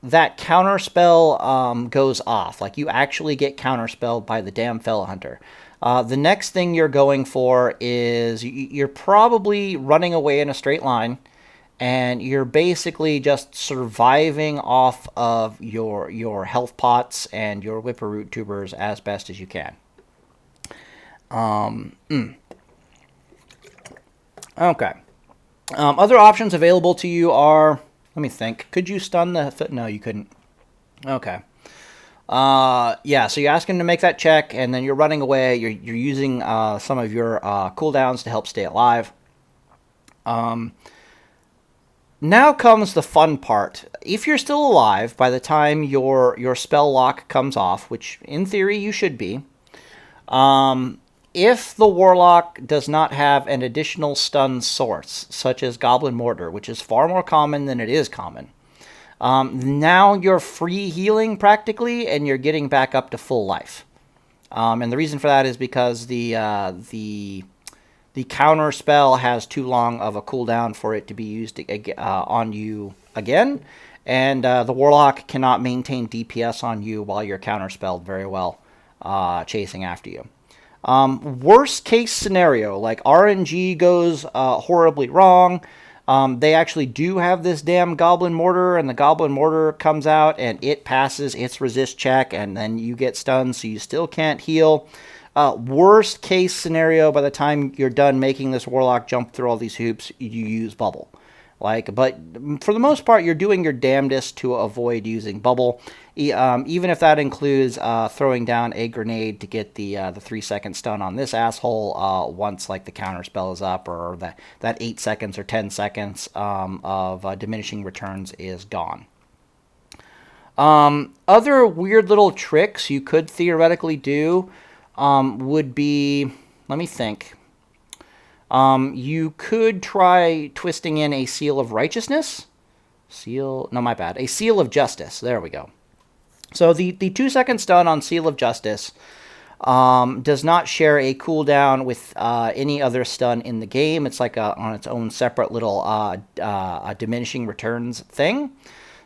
counterspell goes off, like you actually get counterspelled by the damn Fell Hunter, the next thing you're going for is you're probably running away in a straight line, and you're basically just surviving off of your health pots and your Whipper Root tubers as best as you can. Okay. Other options available to you are, let me think. Could you stun the... No, you couldn't. Okay. Yeah, so you ask him to make that check, and then you're running away. You're using some of your cooldowns to help stay alive. Now comes the fun part. If you're still alive by the time your spell lock comes off, which in theory you should be, if the Warlock does not have an additional stun source, such as Goblin Mortar, which is far more common than it is common, now you're free healing practically, and you're getting back up to full life. And the reason for that is because the counter spell has too long of a cooldown for it to be used on you again, and the Warlock cannot maintain DPS on you while you're counterspelled very well, chasing after you. Worst case scenario, like RNG goes horribly wrong. They actually do have this damn Goblin Mortar, and the Goblin Mortar comes out and it passes its resist check, and then you get stunned, so you still can't heal. Worst case scenario, by the time you're done making this Warlock jump through all these hoops, you use Bubble. But for the most part, you're doing your damnedest to avoid using Bubble, even if that includes throwing down a grenade to get the 3-second stun on this asshole once the counter spell is up, or that 8 seconds or 10 seconds of diminishing returns is gone. Other weird little tricks you could theoretically do would be, let me think. You could try twisting in a Seal of Righteousness. No, my bad. A Seal of Justice. There we go. So the 2-second stun on Seal of Justice does not share a cooldown with any other stun in the game. It's like on its own separate little diminishing returns thing.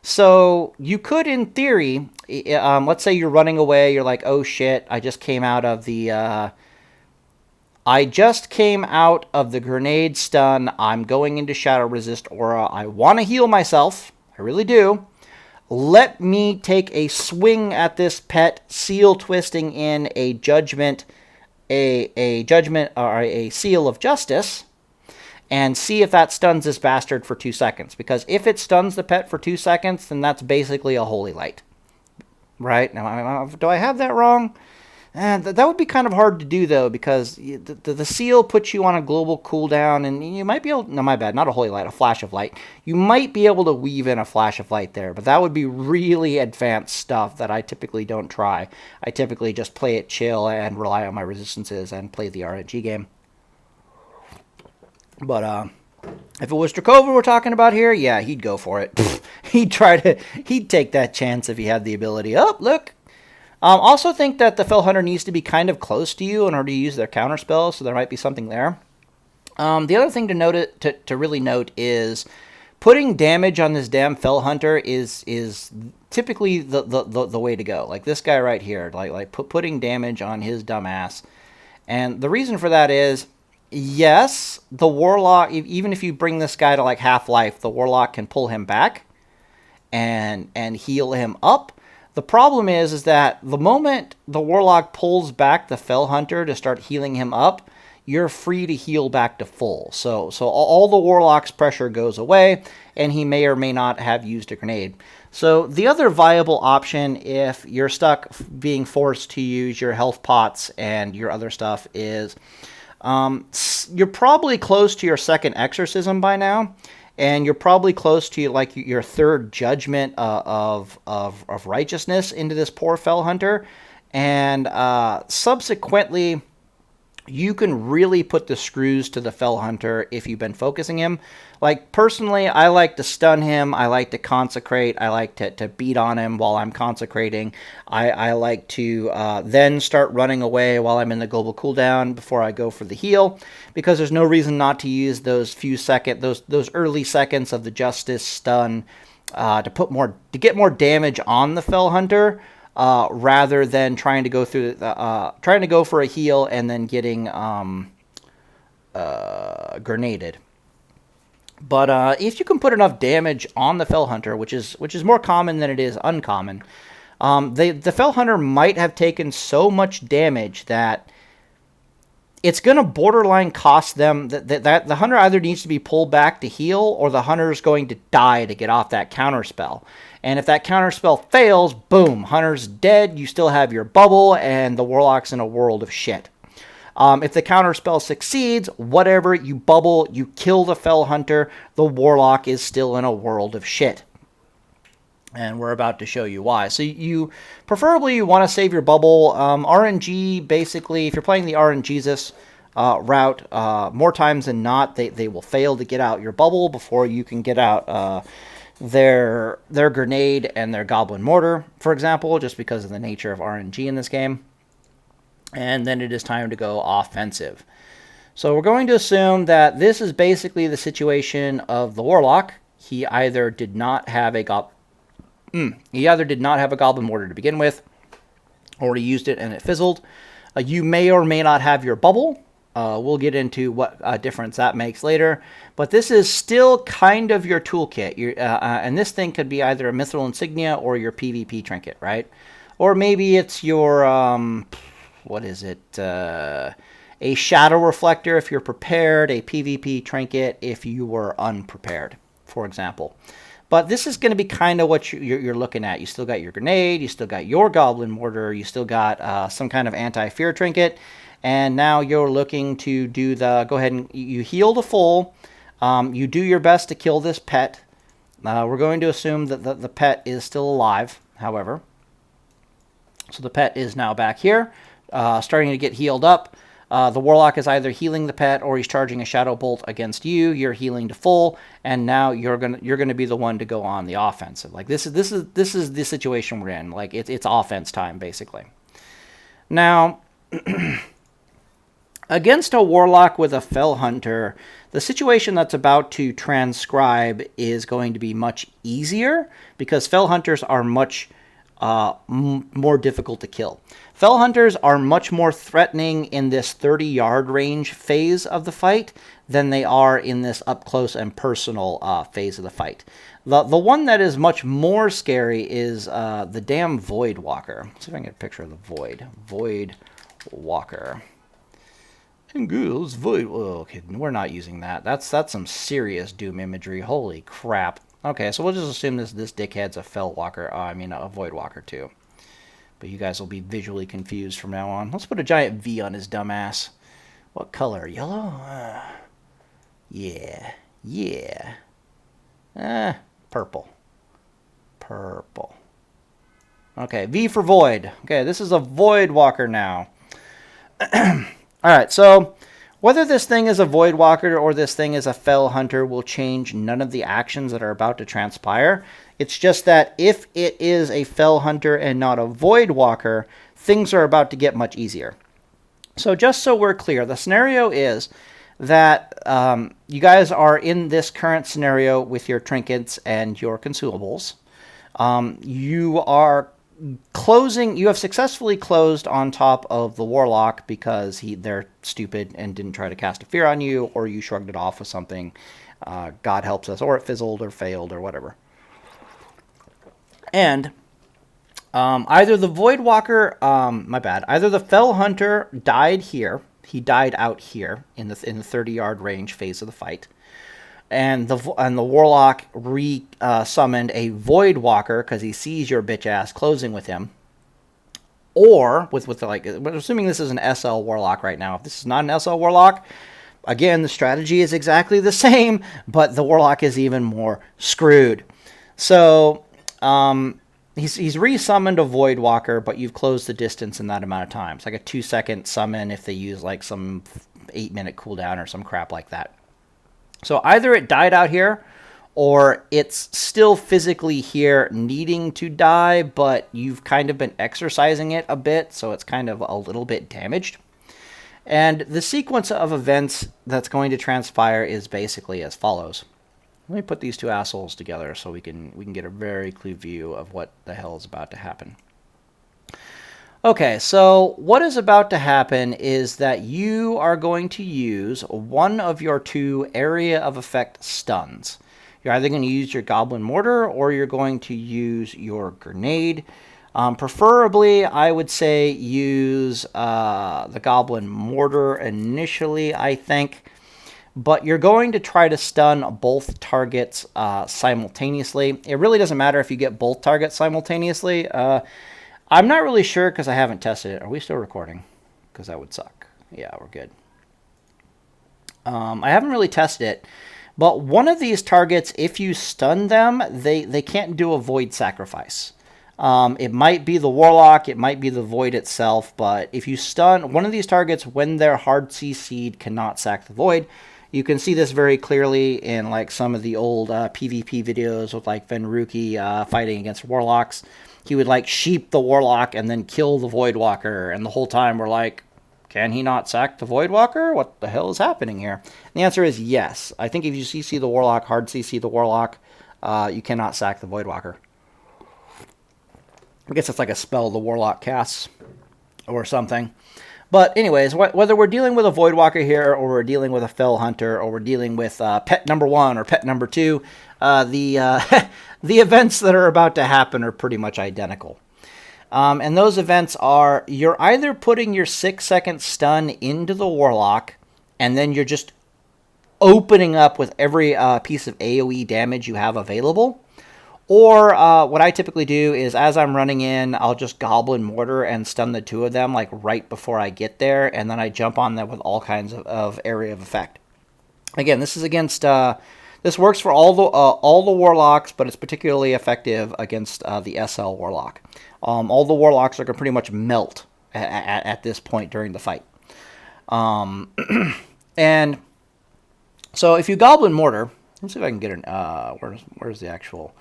So you could, in theory, let's say you're running away. You're like, oh shit, I just came out of the grenade stun. I'm going into Shadow Resist Aura. I want to heal myself. I really do. Let me take a swing at this pet, seal twisting in a judgment, a judgment or a Seal of Justice, and see if that stuns this bastard for 2 seconds. Because if it stuns the pet for 2 seconds, then that's basically a Holy Light. Right? Now, do I have that wrong? That would be kind of hard to do, though, because the seal puts you on a global cooldown, and you might be able... No, my bad, not a Holy Light, a Flash of Light. You might be able to weave in a Flash of Light there, but that would be really advanced stuff that I typically don't try. I typically just play it chill and rely on my resistances and play the RNG game. But if it was Drakova we're talking about here, yeah, he'd go for it. He'd take that chance if he had the ability. Oh, look! Also think that the Fell Hunter needs to be kind of close to you in order to use their counter spells, so there might be something there. The other thing to really note is putting damage on this damn Fell Hunter is typically the way to go. Like this guy right here, putting damage on his dumb ass. And the reason for that is, yes, the Warlock, even if you bring this guy to like half-life, the Warlock can pull him back and heal him up. The problem is that the moment the Warlock pulls back the Fell Hunter to start healing him up, you're free to heal back to full. So all the Warlock's pressure goes away, and he may or may not have used a grenade. So the other viable option, if you're stuck being forced to use your health pots and your other stuff, is you're probably close to your second exorcism by now. And you're probably close to like your third judgment of righteousness into this poor Fell Hunter. And subsequently, you can really put the screws to the Fell Hunter if you've been focusing him. Like, personally, I like to stun him. I like to consecrate. I like to beat on him while I'm consecrating. I like to then start running away while I'm in the global cooldown before I go for the heal, because there's no reason not to use those few seconds, those early seconds of the Justice stun to get more damage on the Fell Hunter. Rather than trying to go for a heal and then getting grenaded. But if you can put enough damage on the Fell Hunter, which is more common than it is uncommon, the Fell Hunter might have taken so much damage that it's going to borderline cost them that the Hunter either needs to be pulled back to heal, or the Hunter is going to die to get off that counter spell. And if that counter spell fails, boom, Hunter's dead, you still have your bubble, and the Warlock's in a world of shit. If the counter spell succeeds, whatever, you bubble, you kill the Fell Hunter, the Warlock is still in a world of shit. And we're about to show you why. So you preferably want to save your bubble. RNG, basically, if you're playing the RNGesus route, more times than not, they will fail to get out your bubble before you can get out their grenade and their Goblin Mortar, for example, just because of the nature of RNG in this game. And then it is time to go offensive. So we're going to assume that this is basically the situation of the Warlock. He either did not have a Goblin Mortar to begin with, or he used it and it fizzled. You may or may not have your bubble. We'll get into what difference that makes later. But this is still kind of your toolkit. And this thing could be either a Mithril Insignia or your PvP trinket, right? Or maybe it's your, a Shadow Reflector if you're prepared, a PvP trinket if you were unprepared, for example. But this is going to be kind of what you're looking at. You still got your grenade, you still got your Goblin Mortar, you still got some kind of anti-fear trinket, and now you're looking to do go ahead and you heal to full. You do your best to kill this pet. We're going to assume that the pet is still alive, however. So the pet is now back here, starting to get healed up. The Warlock is either healing the pet or he's charging a Shadow Bolt against you. You're healing to full, and now you're gonna be the one to go on the offensive. Like this is the situation we're in. Like it's offense time basically. Now, against a Warlock with a Fell Hunter, the situation that's about to transcribe is going to be much easier because Fell Hunters are much more difficult to kill. Fell Hunters are much more threatening in this 30-yard range phase of the fight than they are in this up-close and personal phase of the fight. The one that is much more scary is the damn Void Walker. Let's see if I can get a picture of the Void Walker. And girls, Void... Oh, okay, we're not using that. That's some serious Doom imagery. Holy crap. Okay, so we'll just assume this dickhead's a Fell Walker. A Void Walker, too. But you guys will be visually confused from now on. Let's put a giant V on his dumbass. What color? Yellow? Yeah. Purple. Okay, V for Void. Okay, this is a Void Walker now. Alright, so whether this thing is a Void Walker or this thing is a Fell Hunter will change none of the actions that are about to transpire. It's just that if it is a Fell Hunter and not a Void Walker, things are about to get much easier. So just so we're clear, the scenario is that you guys are in this current scenario with your trinkets and your consumables. You have successfully closed on top of the Warlock because they're stupid and didn't try to cast a fear on you, or you shrugged it off with something, God helps us, or it fizzled or failed or whatever. And either the Void Walker, either the Fell Hunter died here, he died out here in the 30-yard range phase of the fight, and the Warlock summoned a Void Walker because he sees your bitch ass closing with him, or we're assuming this is an SL Warlock right now. If this is not an SL Warlock, again the strategy is exactly the same, but the Warlock is even more screwed. So he's re-summoned a Void Walker, but you've closed the distance in that amount of time. It's like a 2-second summon if they use like some 8-minute cooldown or some crap like that. So either it died out here, or it's still physically here needing to die, but you've kind of been exercising it a bit, so it's kind of a little bit damaged. And the sequence of events that's going to transpire is basically as follows. Let me put these two assholes together so we can get a very clear view of what the hell is about to happen. Okay, so what is about to happen is that you are going to use one of your two area of effect stuns. You're either going to use your Goblin Mortar or you're going to use your grenade. Preferably, I would say use the Goblin Mortar initially, I think. But you're going to try to stun both targets simultaneously. It really doesn't matter if you get both targets simultaneously. I'm not really sure because I haven't tested it. Are we still recording? Because that would suck. Yeah, we're good. I haven't really tested it. But one of these targets, if you stun them, they can't do a Void sacrifice. It might be the Warlock, it might be the Void itself, but if you stun one of these targets when they're hard CC'd, cannot sack the Void. You can see this very clearly in like some of the old PvP videos with like Venruki fighting against Warlocks. He would like sheep the Warlock and then kill the Void Walker, and the whole time we're like, can he not sack the Void Walker? What the hell is happening here? And the answer is yes. I think if you CC the Warlock, hard CC the Warlock, you cannot sack the Void Walker. I guess it's like a spell the Warlock casts or something. But anyways, whether we're dealing with a Void Walker here, or we're dealing with a Fell Hunter, or we're dealing with pet number 1 or pet number 2, the events that are about to happen are pretty much identical. And those events are, you're either putting your 6-second stun into the Warlock, and then you're just opening up with every piece of AoE damage you have available. Or what I typically do is, as I'm running in, I'll just Goblin Mortar and stun the two of them like right before I get there, and then I jump on them with all kinds of area of effect. Again, this is against this works for all the Warlocks, but it's particularly effective against the SL Warlock. All the Warlocks are going to pretty much melt at this point during the fight. And so if you Goblin Mortar, let's see if I can get an, where's the actual...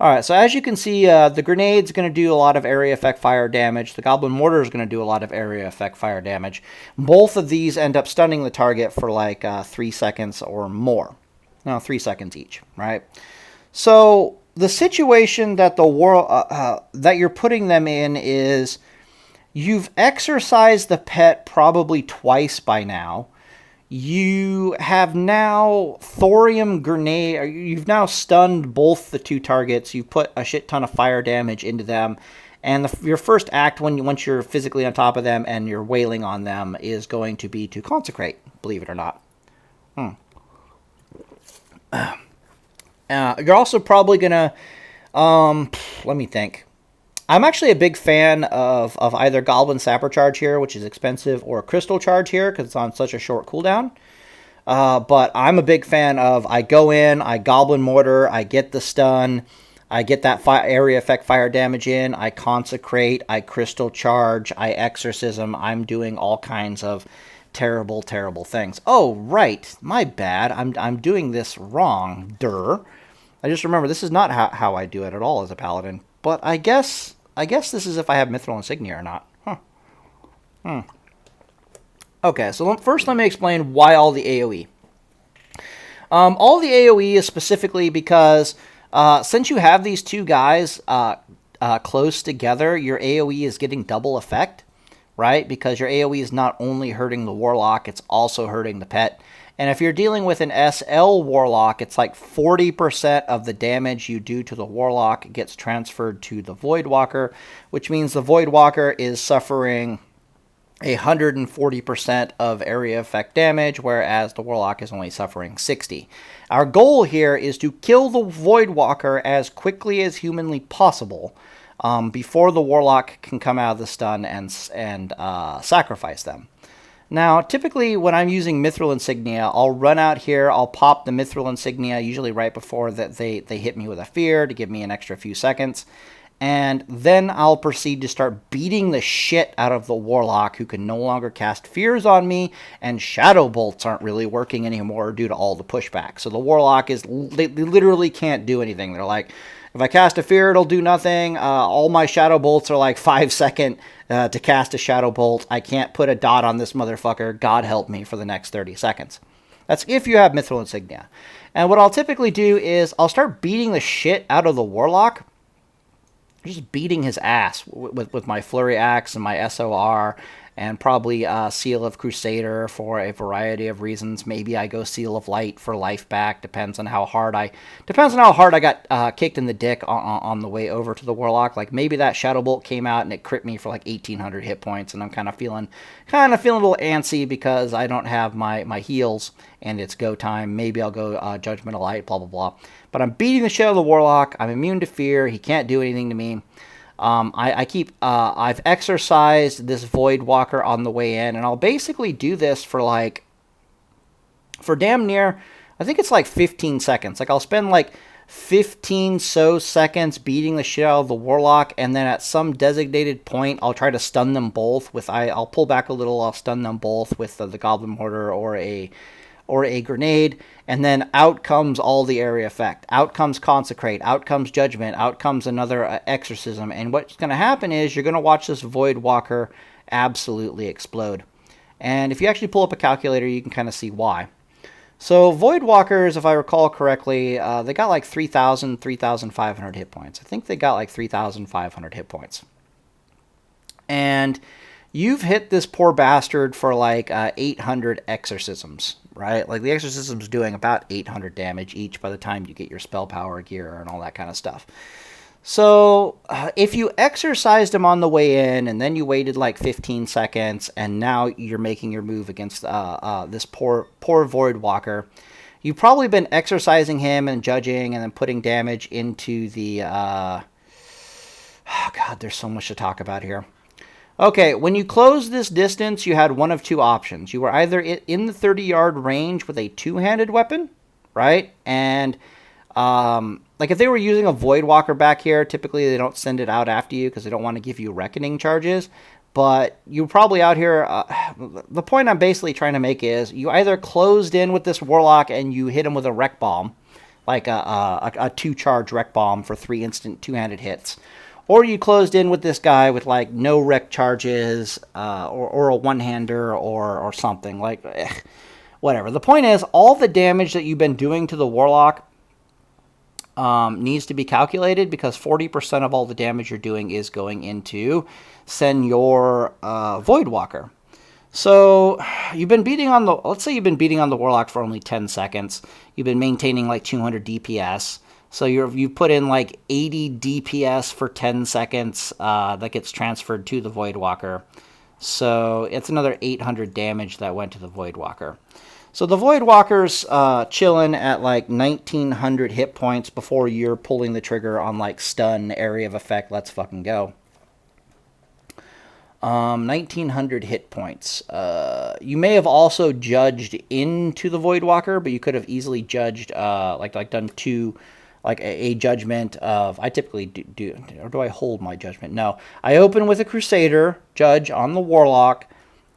All right, so as you can see, the grenade's going to do a lot of area effect fire damage. The Goblin Mortar is going to do a lot of area effect fire damage. Both of these end up stunning the target for like 3 seconds or more. No, 3 seconds each, right? So the situation that that you're putting them in is you've exercised the pet probably twice by now. You have now Thorium Grenade. You've now stunned both the two targets. You put a shit ton of fire damage into them. And your first act, once you're physically on top of them and you're wailing on them, is going to be to consecrate, believe it or not. You're also probably going to... let me think. I'm actually a big fan of either Goblin Sapper Charge here, which is expensive, or Crystal Charge here, because it's on such a short cooldown. But I'm a big fan of, I go in, I Goblin Mortar, I get the stun, I get that area effect fire damage in, I consecrate, I Crystal Charge, I Exorcism. I'm doing all kinds of terrible, terrible things. Oh, right, my bad. I'm doing this wrong, I just remember this is not how I do it at all as a Paladin. But I guess this is if I have Mithril Insignia or not. Okay, so first let me explain why all the AoE. All the AoE is specifically because since you have these two guys close together, your AoE is getting double effect, right? Because your AoE is not only hurting the Warlock, it's also hurting the pet. And if you're dealing with an SL Warlock, it's like 40% of the damage you do to the Warlock gets transferred to the Voidwalker, which means the Voidwalker is suffering 140% of area effect damage, whereas the Warlock is only suffering 60. Our goal here is to kill the Voidwalker as quickly as humanly possible before the Warlock can come out of the stun and sacrifice them. Now, typically when I'm using Mithril Insignia, I'll run out here, I'll pop the Mithril Insignia, usually right before that they hit me with a fear to give me an extra few seconds. And then I'll proceed to start beating the shit out of the Warlock, who can no longer cast fears on me, and Shadow Bolts aren't really working anymore due to all the pushback. So the Warlock they literally can't do anything. They're like, if I cast a fear, it'll do nothing. All my Shadow Bolts are like 5 second to cast a Shadow Bolt. I can't put a dot on this motherfucker. God help me for the next 30 seconds. That's if you have Mithril Insignia. And what I'll typically do is I'll start beating the shit out of the Warlock. Just beating his ass with my Flurry Axe and my SOR, and probably Seal of Crusader for a variety of reasons. Maybe I go Seal of Light for life back. Depends on how hard I got kicked in the dick on the way over to the Warlock. Like maybe that Shadow Bolt came out and it crit me for like 1,800 hit points, and I'm kind of feeling a little antsy because I don't have my heals and it's go time. Maybe I'll go Judgment of Light, blah blah blah. But I'm beating the shit out of the Warlock. I'm immune to fear. He can't do anything to me. I've exercised this Voidwalker on the way in, and I'll basically do this for damn near, I think it's like 15 seconds. Like I'll spend like 15 seconds beating the shit out of the Warlock, and then at some designated point, I'll try to stun them both I'll pull back a little, I'll stun them both with the Goblin Mortar or a grenade, and then out comes all the area effect. Out comes Consecrate, out comes Judgment, out comes another Exorcism, and what's going to happen is you're going to watch this Voidwalker absolutely explode. And if you actually pull up a calculator, you can kind of see why. So Voidwalkers, if I recall correctly, they got like 3,500 hit points. I think they got like 3,500 hit points. And you've hit this poor bastard for like 800 exorcisms, right? Like the exorcism's doing about 800 damage each by the time you get your spell power gear and all that kind of stuff. So if you exorcised him on the way in and then you waited like 15 seconds and now you're making your move against this poor Voidwalker, you've probably been exorcising him and judging and then putting damage into the... oh God, there's so much to talk about here. Okay, when you closed this distance, you had one of two options. You were either in the 30-yard range with a two-handed weapon, right? And, like, if they were using a Voidwalker back here, typically they don't send it out after you because they don't want to give you reckoning charges. But you're probably out here. The point I'm basically trying to make is you either closed in with this Warlock and you hit him with a Wreck Bomb, like a 2-charge Wreck Bomb for 3 instant 2-handed hits. Or you closed in with this guy with like no Wreck charges or a one-hander or something. Like, whatever. The point is, all the damage that you've been doing to the Warlock needs to be calculated, because 40% of all the damage you're doing is going into send your Voidwalker. So you've been beating on the, let's say you've been beating on the Warlock for only 10 seconds. You've been maintaining like 200 DPS. So you've put in like 80 DPS for 10 seconds that gets transferred to the Voidwalker. So it's another 800 damage that went to the Voidwalker. So the Voidwalker's chilling at like 1900 hit points before you're pulling the trigger on like stun, area of effect, let's fucking go. 1900 hit points. You may have also judged into the Voidwalker, but you could have easily judged, like done two, like a judgment of, I typically do, or do I hold my judgment? No. I open with a Crusader, judge on the Warlock.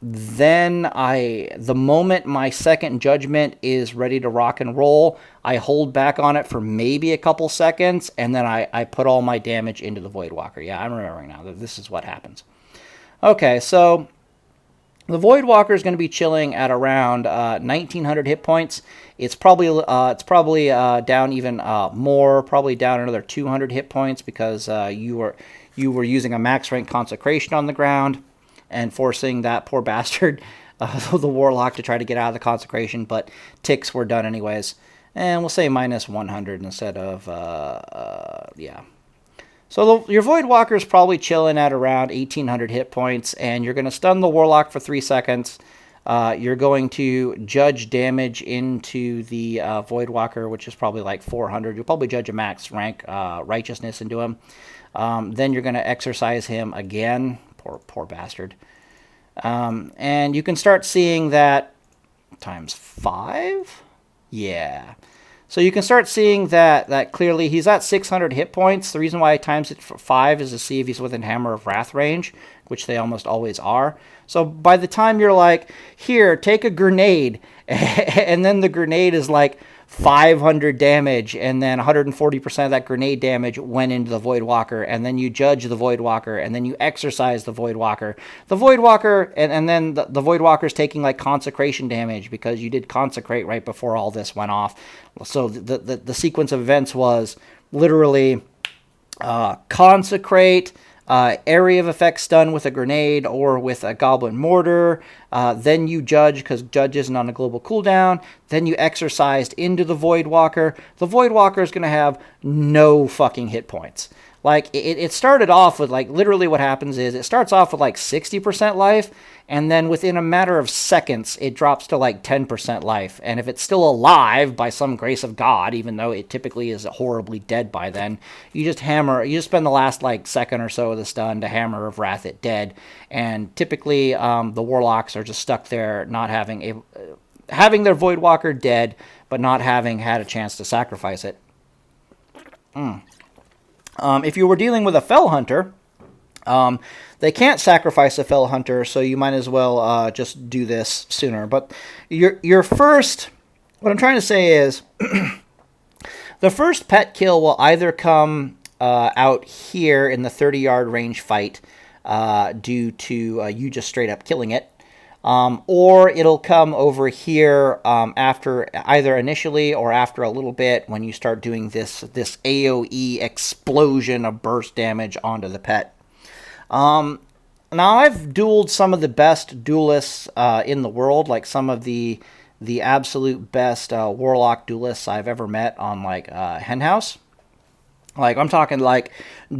Then the moment my second judgment is ready to rock and roll, I hold back on it for maybe a couple seconds, and then I put all my damage into the Voidwalker. Yeah, I'm remembering now that this is what happens. Okay, so the Voidwalker is going to be chilling at around 1900 hit points. It's probably down even more, probably down another 200 hit points, because you were using a max rank consecration on the ground and forcing that poor bastard, the Warlock, to try to get out of the consecration, but ticks were done anyways. And we'll say minus 100 instead of, yeah. So your Voidwalker is probably chilling at around 1800 hit points, and you're going to stun the Warlock for 3 seconds. You're going to judge damage into the Voidwalker, which is probably like 400. You'll probably judge a max rank righteousness into him. Then you're going to exercise him again. Poor bastard. And you can start seeing that times 5? Yeah. So you can start seeing that clearly he's at 600 hit points. The reason why I times it for 5 is to see if he's within Hammer of Wrath range, which they almost always are. So by the time you're like, here, take a grenade, and then the grenade is like 500 damage, and then 140% of that grenade damage went into the Voidwalker, and then you judge the Voidwalker, and then you exercise the Voidwalker. The Voidwalker, and then the Voidwalker's taking like consecration damage, because you did consecrate right before all this went off. So the sequence of events was literally consecrate, area of effect stun with a grenade or with a Goblin Mortar. Then you judge, because judge isn't on a global cooldown. Then you exercised into the Voidwalker. The Voidwalker is going to have no fucking hit points. Like, it started off with, like, literally what happens is it starts off with, like, 60% life, and then within a matter of seconds, it drops to, like, 10% life. And if it's still alive by some grace of God, even though it typically is horribly dead by then, you just spend the last, like, second or so of the stun to Hammer of Wrath it dead. And typically, the Warlocks are just stuck there, not having their Voidwalker dead, but not having had a chance to sacrifice it. If you were dealing with a Fell Hunter, they can't sacrifice a Fell Hunter, so you might as well just do this sooner. But your first, what I'm trying to say is, the first pet kill will either come out here in the 30-yard range fight due to you just straight up killing it, or it'll come over here after either initially or after a little bit when you start doing this AoE explosion of burst damage onto the pet. Now I've dueled some of the best duelists in the world, like some of the absolute best Warlock duelists I've ever met on like Henhouse. Like, I'm talking, like,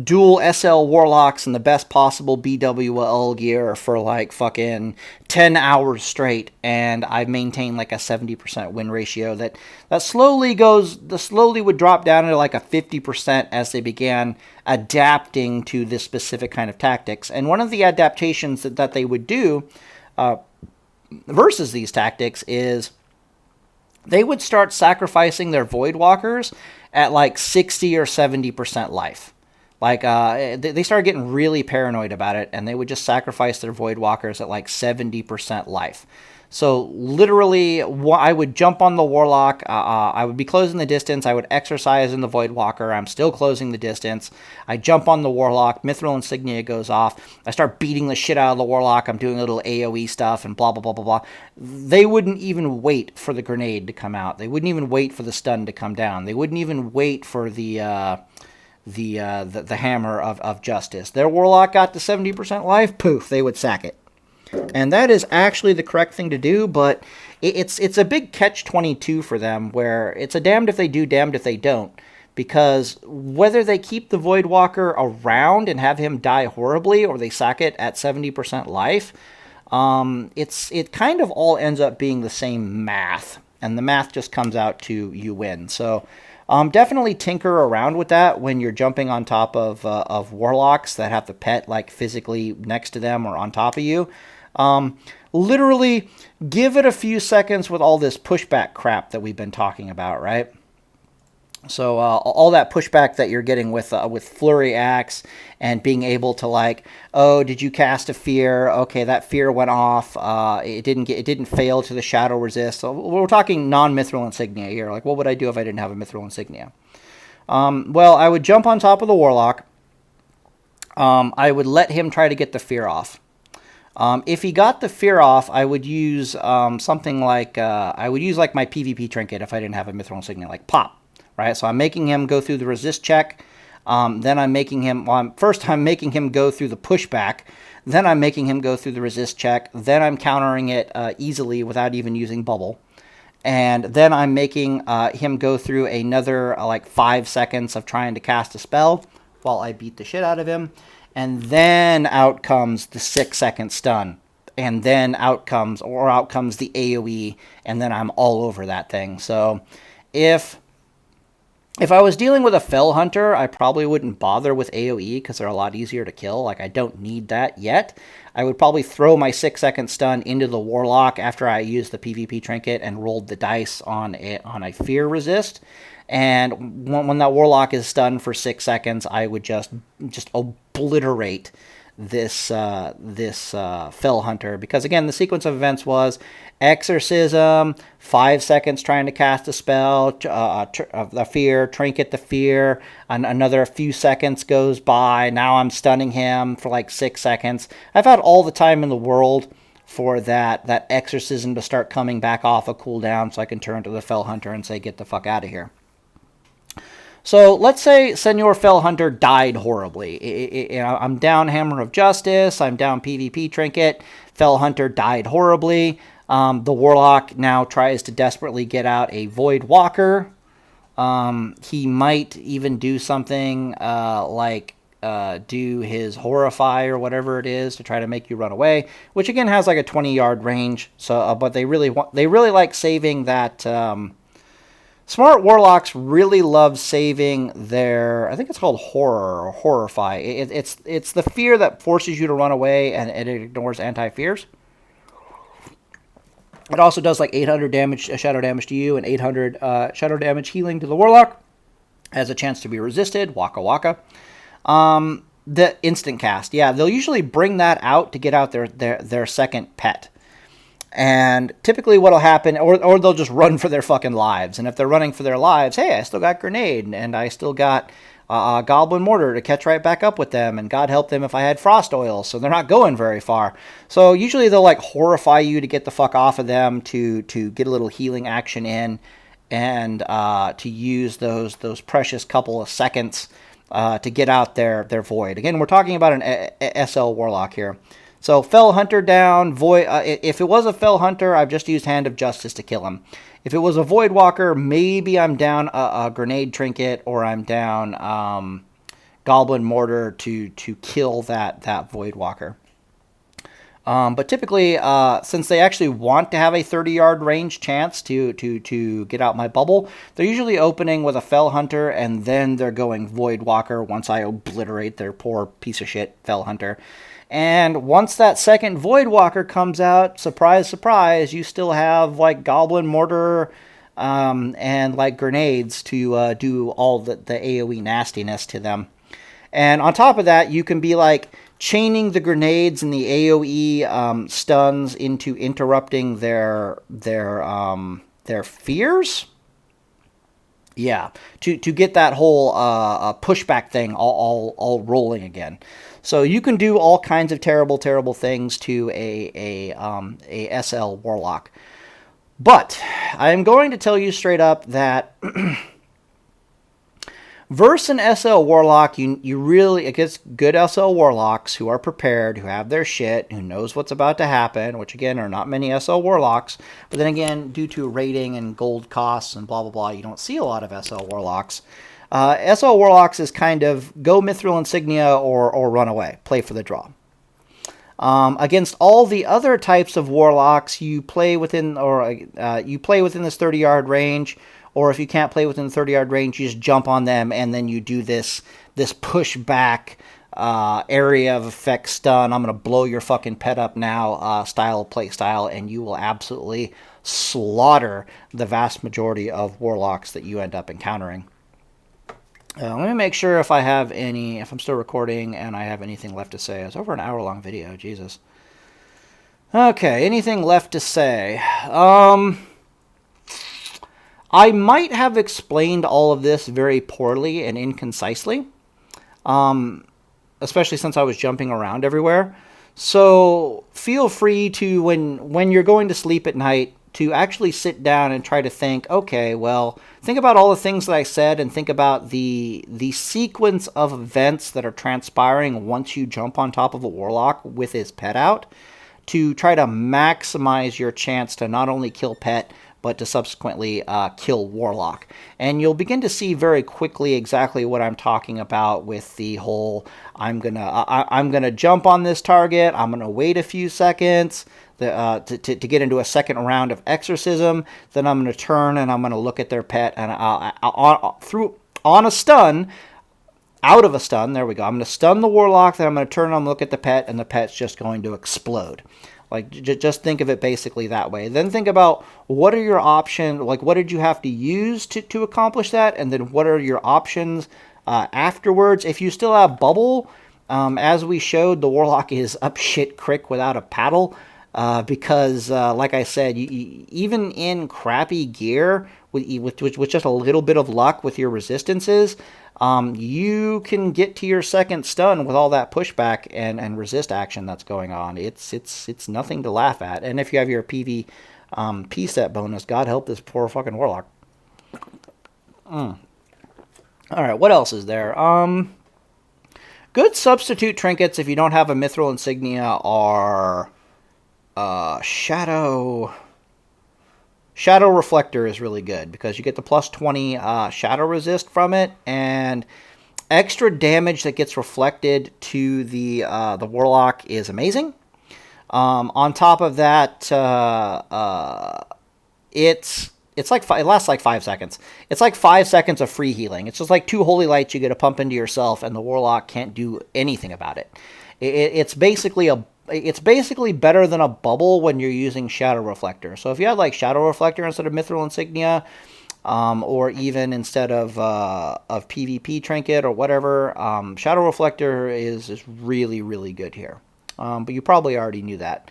dual SL Warlocks in the best possible BWL gear for, like, fucking 10 hours straight, and I've maintained, like, a 70% win ratio that slowly would drop down to, like, a 50% as they began adapting to this specific kind of tactics. And one of the adaptations that they would do versus these tactics is they would start sacrificing their Voidwalkers at like 60 or 70% life. Like, they started getting really paranoid about it, and they would just sacrifice their Voidwalkers at like 70% life. So literally, I would jump on the Warlock, I would be closing the distance, I would exercise in the Voidwalker, I'm still closing the distance, I jump on the Warlock, Mithril Insignia goes off, I start beating the shit out of the Warlock, I'm doing a little AoE stuff, and blah, blah, blah, blah, blah. They wouldn't even wait for the grenade to come out, they wouldn't even wait for the stun to come down, they wouldn't even wait for the hammer of justice. Their Warlock got to 70% life, poof, they would sack it. And that is actually the correct thing to do, but it's a big catch-22 for them, where it's a damned if they do, damned if they don't. Because whether they keep the Voidwalker around and have him die horribly, or they sack it at 70% life, it kind of all ends up being the same math. And the math just comes out to you win. So definitely tinker around with that when you're jumping on top of Warlocks that have the pet like physically next to them or on top of you. Literally give it a few seconds with all this pushback crap that we've been talking about, right? So all that pushback that you're getting with Flurry Axe and being able to like, oh, did you cast a fear? Okay, that fear went off. It didn't fail to the shadow resist. So we're talking non-mithril insignia here. Like, what would I do if I didn't have a mithril insignia? Well, I would jump on top of the Warlock. I would let him try to get the fear off. If he got the fear off, I would use something like my PvP trinket if I didn't have a mithril insignia, like pop. Right, so I'm making him go through the resist check. Then I'm making him. First, I'm making him go through the pushback. Then I'm making him go through the resist check. Then I'm countering it easily without even using bubble. And then I'm making him go through another like 5 seconds of trying to cast a spell while I beat the shit out of him. And then out comes the 6-second stun. And then out comes the AoE. And then I'm all over that thing. So if I was dealing with a Fell Hunter, I probably wouldn't bother with AoE because they're a lot easier to kill. Like, I don't need that yet. I would probably throw my 6-second stun into the Warlock after I used the PvP trinket and rolled the dice on a fear resist. And when that Warlock is stunned for 6 seconds, I would just obliterate this Fell Hunter, because again, the sequence of events was exorcism, 5 seconds trying to cast a spell, the fear, trinket the fear, another few seconds goes by, now I'm stunning him for like 6 seconds. I've had all the time in the world for that exorcism to start coming back off a cooldown so I can turn to the Fell Hunter and say, get the fuck out of here. So let's say Senor Fell Hunter died horribly. I'm down Hammer of Justice, I'm down PvP Trinket, Fell Hunter died horribly. The Warlock now tries to desperately get out a Void Walker. He might even do something do his Horrify or whatever it is to try to make you run away, which again has like a 20-yard range. So, but they really like saving that. Smart Warlocks really love saving their, I think it's called Horror or Horrify. It's the fear that forces you to run away and it ignores anti-fears. It also does like 800 damage, shadow damage to you, and 800 shadow damage healing to the Warlock. Has a chance to be resisted. Waka waka. The instant cast. Yeah, they'll usually bring that out to get out their second pet. And typically what'll happen, or they'll just run for their fucking lives. And if they're running for their lives, hey, I still got Grenade, and I still got Goblin Mortar to catch right back up with them, and God help them if I had Frost Oil, so they're not going very far. So usually they'll like horrify you to get the fuck off of them, to get a little healing action in, and to use those precious couple of seconds to get out their Void. Again, we're talking about an SL Warlock here. So Fell Hunter down, Void. If it was a Fell Hunter, I've just used Hand of Justice to kill him. If it was a Void Walker, maybe I'm down a Grenade Trinket, or I'm down Goblin Mortar to kill that Void Walker. But typically, since they actually want to have a 30-yard range chance to get out my bubble, they're usually opening with a Fell Hunter, and then they're going Void Walker once I obliterate their poor piece of shit Fell Hunter. And once that second Void Walker comes out, surprise, surprise, you still have like Goblin Mortar and like grenades to do all the AoE nastiness to them. And on top of that, you can be like chaining the grenades and the AoE stuns into interrupting their fears. Yeah, to get that whole pushback thing all rolling again. So you can do all kinds of terrible things to a SL Warlock. But I'm going to tell you straight up that versus an SL Warlock, you really, against good SL Warlocks who are prepared, who have their shit, who knows what's about to happen, which again are not many SL Warlocks, but then again, due to rating and gold costs and blah blah blah, you don't see a lot of SL Warlocks. SL Warlocks is kind of go Mithril Insignia or run away, play for the draw. Against all the other types of Warlocks, you play within this 30-yard range, or if you can't play within the 30-yard range, you just jump on them, and then you do this push back area of effect stun. I'm gonna blow your fucking pet up now play style, and you will absolutely slaughter the vast majority of Warlocks that you end up encountering. Let me make sure if I'm still recording and I have anything left to say. It's over an hour-long video, Jesus. Okay, anything left to say? I might have explained all of this very poorly and inconcisely, especially since I was jumping around everywhere. So feel free to, when you're going to sleep at night, to actually sit down and try to think, okay, well, think about all the things that I said and think about the sequence of events that are transpiring once you jump on top of a Warlock with his pet out, to try to maximize your chance to not only kill pet, but to subsequently kill Warlock. And you'll begin to see very quickly exactly what I'm talking about with the whole, I'm gonna jump on this target, I'm gonna wait a few seconds, to get into a second round of exorcism, then I'm going to turn and I'm going to look at their pet, and on a stun, out of a stun, there we go, I'm going to stun the Warlock, then I'm going to turn and I'm going to look at the pet, and the pet's just going to explode. Like, just think of it basically that way. Then think about what are your options, like what did you have to use to accomplish that, and then what are your options afterwards. If you still have bubble, as we showed, the Warlock is up shit crick without a paddle. Because, like I said, even in crappy gear, with just a little bit of luck with your resistances, you can get to your second stun with all that pushback and resist action that's going on. It's nothing to laugh at. And if you have your PvP set bonus, God help this poor fucking Warlock. All right, what else is there? Good substitute trinkets if you don't have a Mithril Insignia are... Shadow Reflector is really good because you get the plus 20 shadow resist from it, and extra damage that gets reflected to the Warlock is amazing. On top of that, it lasts like 5 seconds. It's like 5 seconds of free healing. It's just like 2 holy lights you get to pump into yourself, and the Warlock can't do anything about it. It's basically better than a bubble when you're using Shadow Reflector. So if you had like Shadow Reflector instead of Mithril Insignia, or even instead of PvP Trinket or whatever, Shadow Reflector is really, really good here. But you probably already knew that.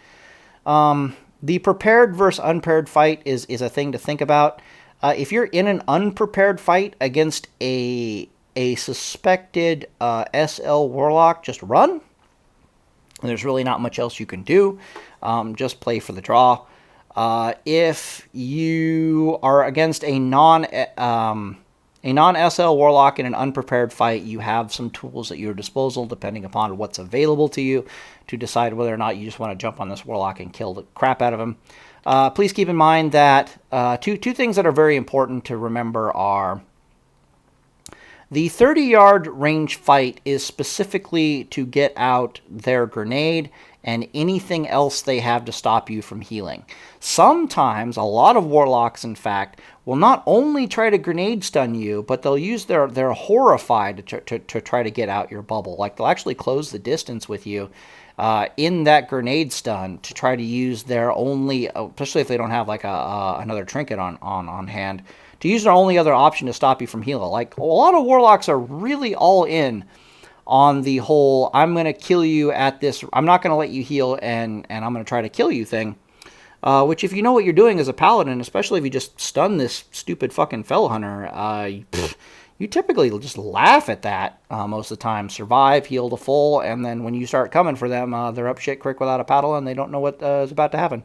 The prepared versus unprepared fight is a thing to think about. If you're in an unprepared fight against a suspected SL Warlock, just run. There's really not much else you can do. Just play for the draw. If you are against a non-SL Warlock in an unprepared fight, you have some tools at your disposal, depending upon what's available to you, to decide whether or not you just want to jump on this Warlock and kill the crap out of him. Please keep in mind that two things that are very important to remember are... The 30-yard range fight is specifically to get out their grenade and anything else they have to stop you from healing. Sometimes, a lot of Warlocks, in fact, will not only try to grenade stun you, but they'll use their Horrified to try to get out your bubble. Like, they'll actually close the distance with you in that grenade stun to try to use their only, especially if they don't have like another trinket on hand, to use their only other option to stop you from healing. Like, a lot of Warlocks are really all in on the whole, I'm going to kill you at this, I'm not going to let you heal, and I'm going to try to kill you thing. Which, if you know what you're doing as a paladin, especially if you just stun this stupid fucking fell hunter, you typically just laugh at that most of the time. Survive, heal to full, and then when you start coming for them, they're up shit creek without a paddle, and they don't know what is about to happen.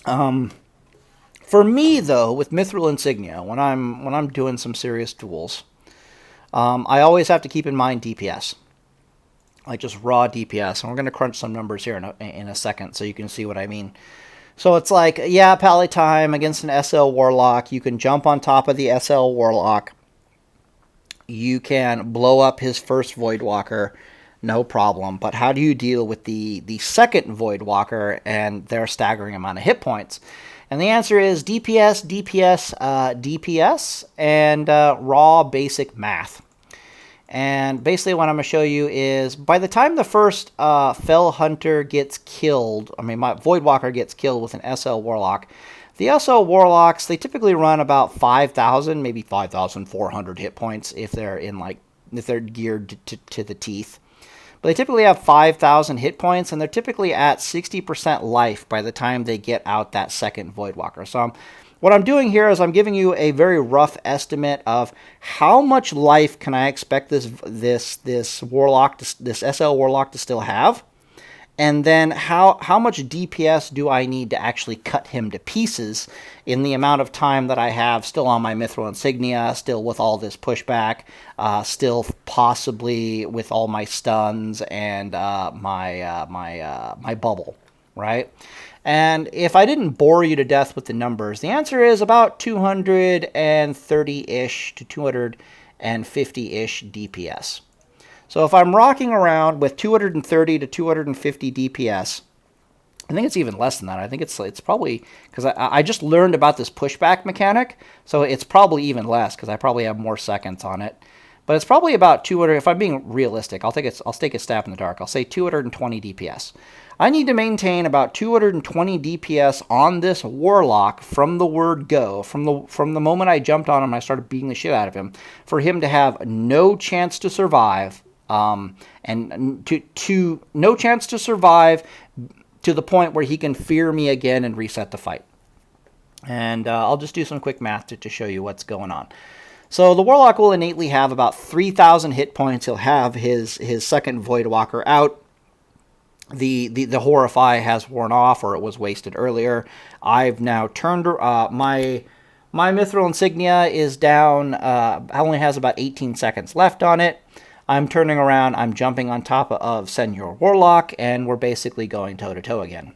For me, though, with Mithril Insignia, when I'm doing some serious duels, I always have to keep in mind DPS. Like just raw DPS, and we're going to crunch some numbers here in a second so you can see what I mean. So it's like, yeah, Pally time against an SL Warlock. You can jump on top of the SL Warlock. You can blow up his first Voidwalker, no problem. But how do you deal with the second Voidwalker and their staggering amount of hit points? And the answer is DPS, DPS, DPS, and raw basic math. And basically what I'm going to show you is, by the time the first Fell Hunter gets killed, my Voidwalker gets killed with an SL Warlock, the SL Warlocks, they typically run about 5,000, maybe 5,400 hit points if they're if they're geared to the teeth. But they typically have 5,000 hit points, and they're typically at 60% life by the time they get out that second Voidwalker. So what I'm doing here is I'm giving you a very rough estimate of how much life can I expect this Warlock, this SL Warlock to still have, and then how much DPS do I need to actually cut him to pieces in the amount of time that I have still on my Mithril Insignia, still with all this pushback, still possibly with all my stuns and my bubble, right? And if I didn't bore you to death with the numbers, the answer is about 230-ish to 250-ish DPS. So if I'm rocking around with 230 to 250 DPS, I think it's even less than that. I think it's probably, because I just learned about this pushback mechanic, so it's probably even less because I probably have more seconds on it. But it's probably about 200. If I'm being realistic, I'll take a stab in the dark. I'll say 220 DPS. I need to maintain about 220 DPS on this Warlock from the word go, from the moment I jumped on him, I started beating the shit out of him, for him to have no chance to survive, and to no chance to survive to the point where he can fear me again and reset the fight. And I'll just do some quick math to show you what's going on. So the Warlock will innately have about 3,000 hit points. He'll have his second Voidwalker out. The Horrify has worn off, or it was wasted earlier. I've now turned my Mithril Insignia is down. Only has about 18 seconds left on it. I'm turning around. I'm jumping on top of Senior Warlock, and we're basically going toe to toe again.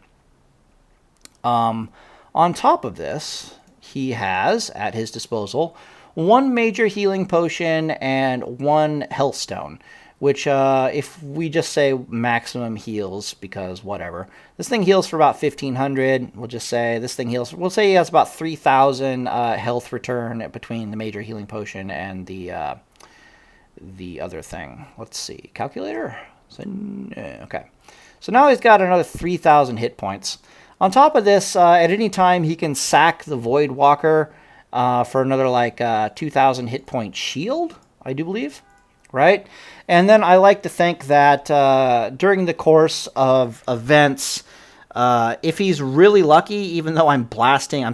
On top of this, he has at his disposal one major healing potion and one health stone, which if we just say maximum heals, because whatever. This thing heals for about 1,500. We'll just say this thing heals. We'll say he has about 3,000 health return between the major healing potion and the other thing. Let's see. Calculator? Okay. So now he's got another 3,000 hit points. On top of this, at any time he can sack the Voidwalker for another 2,000 hit point shield, I do believe. Right? And then I like to think that during the course of events, if he's really lucky, even though I'm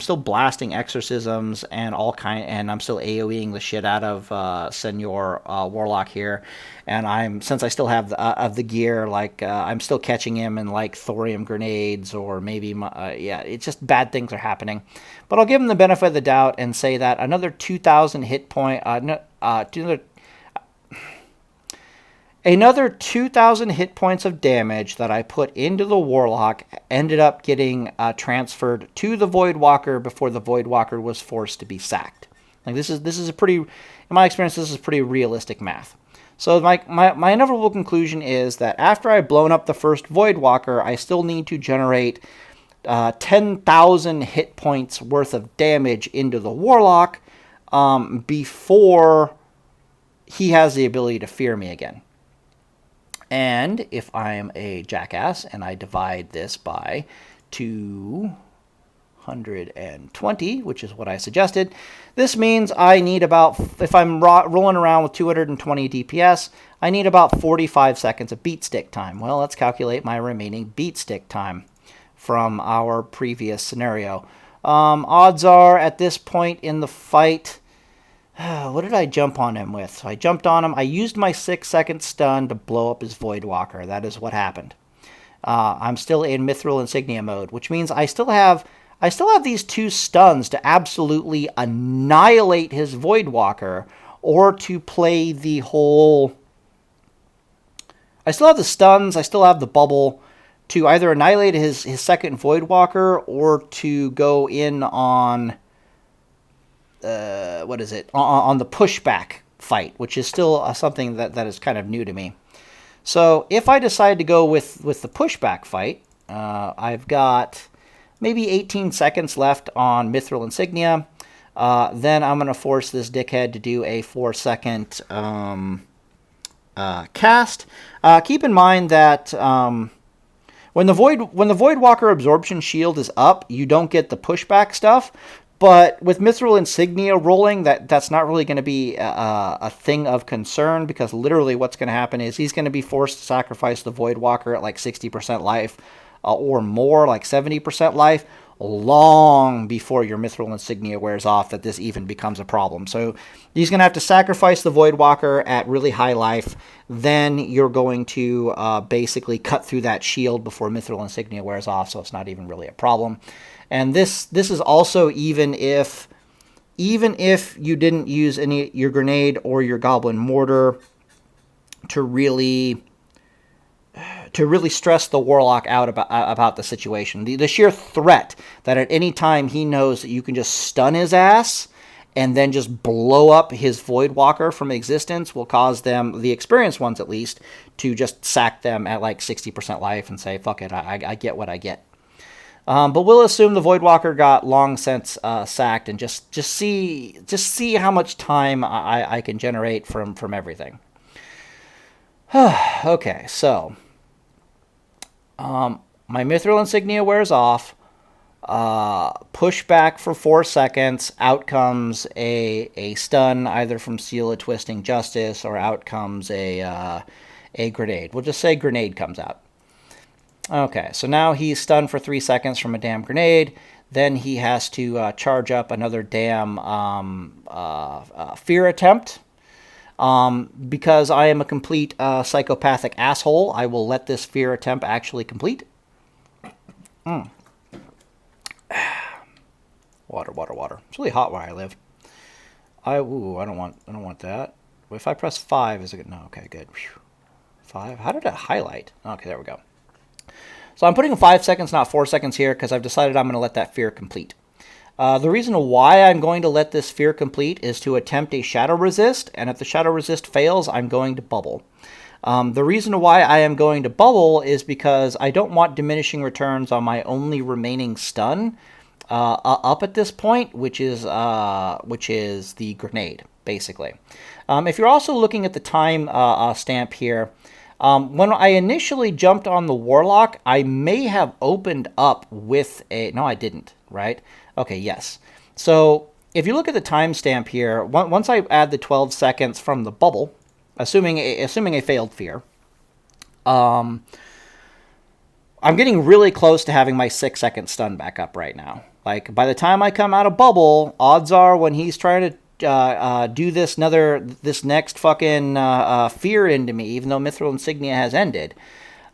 still blasting exorcisms and and I'm still AoEing the shit out of Senior Warlock here, and since I still have the gear, I'm still catching him in Thorium Grenades, or maybe it's just bad things are happening. But I'll give him the benefit of the doubt and say that another 2,000 hit point, another 2,000 hit points of damage that I put into the Warlock ended up getting transferred to the Voidwalker before the Voidwalker was forced to be sacked. This is a pretty, in my experience, this is pretty realistic math. So my inevitable conclusion is that after I've blown up the first Voidwalker, I still need to generate 10,000 hit points worth of damage into the Warlock before he has the ability to fear me again. And if I'm a jackass and I divide this by 200, 120, which is what I suggested. This means I need about, if I'm rolling around with 220 DPS, I need about 45 seconds of beat stick time. Well, let's calculate my remaining beat stick time from our previous scenario. Odds are, at this point in the fight, what did I jump on him with? So I jumped on him. I used my 6-second stun to blow up his Voidwalker. That is what happened. I'm still in Mithril Insignia mode, which means I still have these 2 stuns to absolutely annihilate his Voidwalker, or to play the whole... I still have the stuns, I still have the bubble to either annihilate his second Voidwalker, or to go in on... on the pushback fight, which is still something that is kind of new to me. So if I decide to go with the pushback fight, I've got maybe 18 seconds left on Mithril Insignia. Then I'm going to force this dickhead to do a 4-second cast. Keep in mind that when the Voidwalker absorption shield is up, you don't get the pushback stuff. But with Mithril Insignia rolling, that's not really going to be a thing of concern, because literally what's going to happen is he's going to be forced to sacrifice the Voidwalker at like 60% life or more, like 70% life, long before your Mithril Insignia wears off, that this even becomes a problem. So he's going to have to sacrifice the Voidwalker at really high life. Then you're going to basically cut through that shield before Mithril Insignia wears off, so it's not even really a problem. And this is also even if you didn't use your grenade or your Goblin Mortar to really stress the Warlock out about the situation. The sheer threat that at any time he knows that you can just stun his ass and then just blow up his Voidwalker from existence will cause them, the experienced ones at least, to just sack them at like 60% life and say, fuck it, I get what I get. But we'll assume the Voidwalker got long since sacked, and just see how much time I can generate from everything. Okay, so my Mithril Insignia wears off. Push back for 4 seconds. Out comes a stun, either from Seal of Twisting Justice, or out comes a grenade. We'll just say grenade comes out. Okay, so now he's stunned for 3 seconds from a damn grenade. Then he has to charge up another damn fear attempt. Because I am a complete psychopathic asshole, I will let this fear attempt actually complete. Water. It's really hot where I live. I don't want that. If I press 5, is it good? No, okay, good. 5. How did it highlight? Okay, there we go. So I'm putting 5 seconds, not 4 seconds here, because I've decided I'm going to let that fear complete. The reason why I'm going to let this fear complete is to attempt a shadow resist, and if the shadow resist fails, I'm going to bubble. The reason why I am going to bubble is because I don't want diminishing returns on my only remaining stun up at this point, which is the grenade, basically. If you're also looking at the time stamp here, when I initially jumped on the Warlock, I may have opened up with a... No, I didn't, right? Okay, yes. So if you look at the timestamp here, once I add the 12 seconds from the bubble, assuming a failed fear, I'm getting really close to having my 6-second stun back up right now. Like, by the time I come out of bubble, odds are when he's trying to do this next fucking fear into me, even though Mithril Insignia has ended,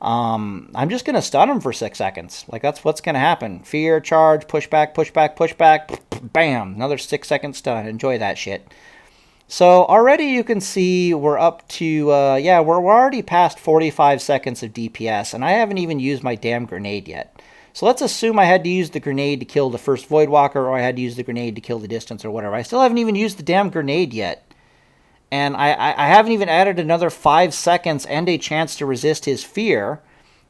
I'm just gonna stun him for 6 seconds. Like, that's what's gonna happen. Fear, charge, pushback, bam, another 6-second stun. Enjoy that shit. So already you can see we're up to we're already past 45 seconds of DPS, and I haven't even used my damn grenade yet. So let's assume I had to use the grenade to kill the first Voidwalker, or I had to use the grenade to kill the distance, or whatever. I still haven't even used the damn grenade yet. And I haven't even added another 5 seconds and a chance to resist his fear,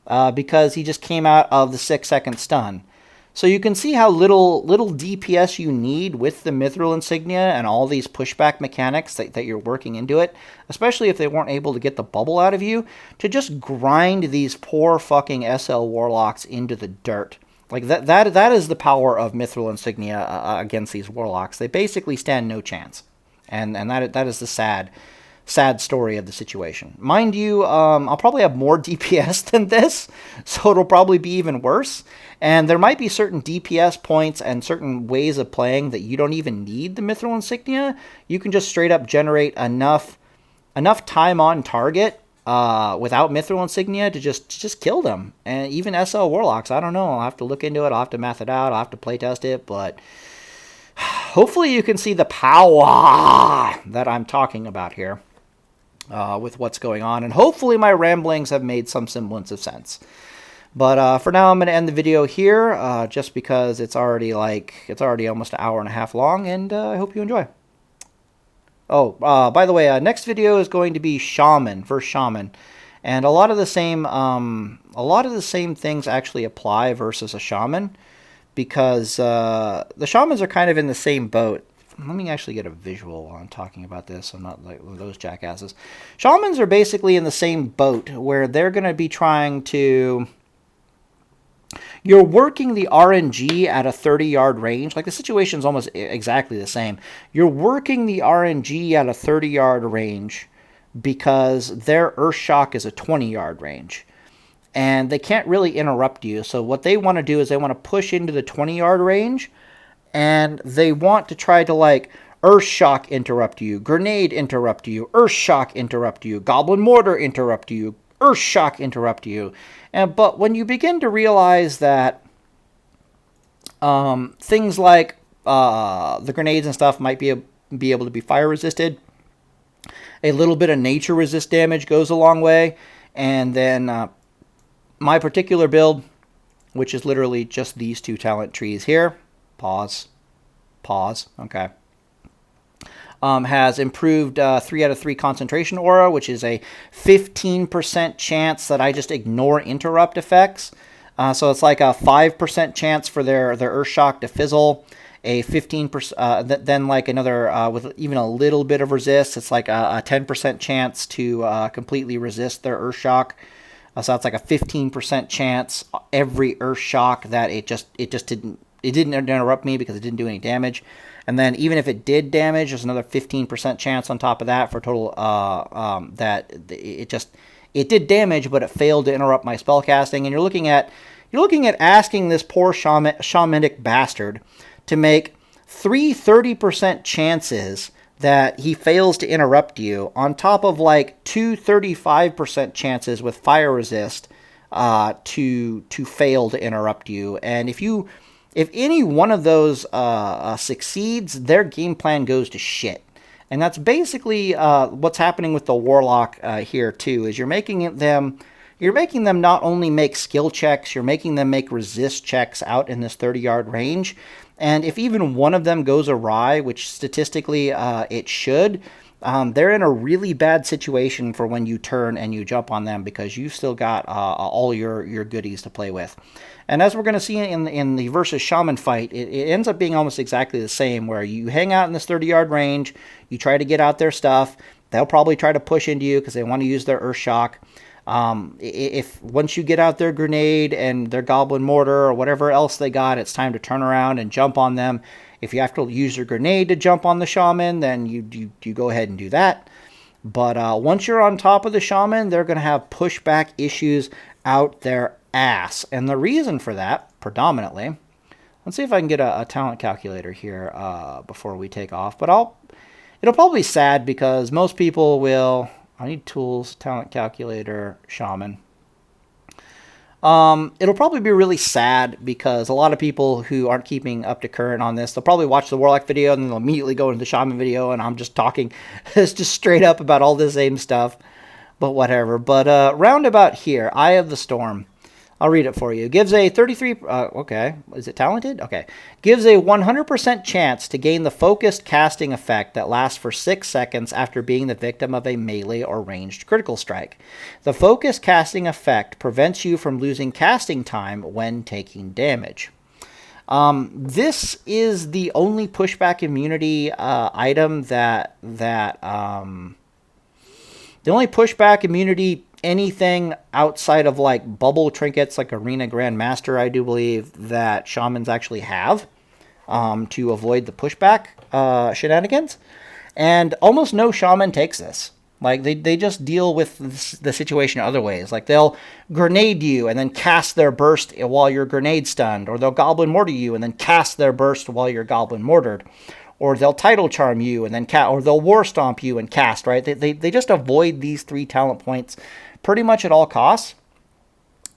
because he just came out of the 6-second stun. So you can see how little DPS you need with the Mithril Insignia and all these pushback mechanics that you're working into it, especially if they weren't able to get the bubble out of you, to just grind these poor fucking SL Warlocks into the dirt. Like that is the power of Mithril Insignia against these Warlocks. They basically stand no chance, and that is the sad story of the situation. Mind you, I'll probably have more DPS than this, so it'll probably be even worse. And there might be certain DPS points and certain ways of playing that you don't even need the Mithril Insignia. You can just straight up generate enough time on target without Mithril Insignia to just kill them. And even SL Warlocks, I don't know. I'll have to look into it. I'll have to math it out. I'll have to playtest it. But hopefully you can see the power that I'm talking about here with what's going on. And hopefully my ramblings have made some semblance of sense. But for now, I'm going to end the video here just because it's already almost an hour and a half long. And I hope you enjoy. Oh, by the way, next video is going to be Shaman, versus Shaman, and a lot of the same things actually apply versus a Shaman, because the Shamans are kind of in the same boat. Let me actually get a visual while I'm talking about this. I'm not like those jackasses. Shamans are basically in the same boat where they're going to be trying to. You're working the RNG at a 30-yard range. Like, the situation's almost exactly the same. You're working the RNG at a 30-yard range because their Earthshock is a 20-yard range. And they can't really interrupt you. So what they want to do is they want to push into the 20-yard range. And they want to try to, like, Earthshock interrupt you, Grenade interrupt you, Earthshock interrupt you, Goblin Mortar interrupt you, Earthshock interrupt you. But when you begin to realize that things like the grenades and stuff might be able to be fire resisted, a little bit of nature resist damage goes a long way. And then my particular build, which is literally just these two talent trees here, pause, okay, has improved 3 out of 3 concentration aura, which is a 15% chance that I just ignore interrupt effects. So it's like a 5% chance for their Earthshock to fizzle, a 15%, then like another, with even a little bit of resist, it's like a 10% chance to completely resist their Earthshock. So that's like a 15% chance every Earthshock that it didn't interrupt me because it didn't do any damage. And then even if it did damage, there's another 15% chance on top of that for total that it did damage, but it failed to interrupt my spell casting. And you're looking at asking this poor shamanic bastard to make 30% chances that he fails to interrupt you, on top of like 35% chances with fire resist to fail to interrupt you. And if any one of those succeeds, their game plan goes to shit. And that's basically what's happening with the Warlock here too. Is you're making them not only make skill checks, you're making them make resist checks out in this 30-yard range. And if even one of them goes awry, which statistically it should, they're in a really bad situation for when you turn and you jump on them, because you've still got all your goodies to play with. And as we're going to see in the versus Shaman fight, it ends up being almost exactly the same, where you hang out in this 30-yard range, you try to get out their stuff, they'll probably try to push into you because they want to use their Earthshock. If once you get out their grenade and their Goblin Mortar or whatever else they got, it's time to turn around and jump on them. If you have to use your grenade to jump on the Shaman, then you go ahead and do that. But once you're on top of the Shaman, they're going to have pushback issues out their ass. And the reason for that, predominantly, let's see if I can get a talent calculator here before we take off. But it'll probably be sad because most people will. I need tools, talent calculator, Shaman. It'll probably be really sad because a lot of people who aren't keeping up to current on this, they'll probably watch the Warlock video and then they'll immediately go into the Shaman video, and I'm just talking just straight up about all the same stuff, but whatever. But roundabout here, Eye of the Storm. I'll read it for you. Gives a 33, okay, is it talented? Okay. Gives a 100% chance to gain the focused casting effect that lasts for 6 seconds after being the victim of a melee or ranged critical strike. The focused casting effect prevents you from losing casting time when taking damage. This is the only pushback immunity item the only pushback immunity anything outside of like bubble trinkets, like Arena Grandmaster, I do believe that shamans actually have to avoid the pushback shenanigans. And almost no shaman takes this. Like, they just deal with the situation other ways. Like, they'll grenade you and then cast their burst while you're grenade stunned. Or they'll Goblin Mortar you and then cast their burst while you're Goblin Mortared. Or they'll Title Charm you and then cast. Or they'll War Stomp you and cast, right? They just avoid these 3 talent points pretty much at all costs.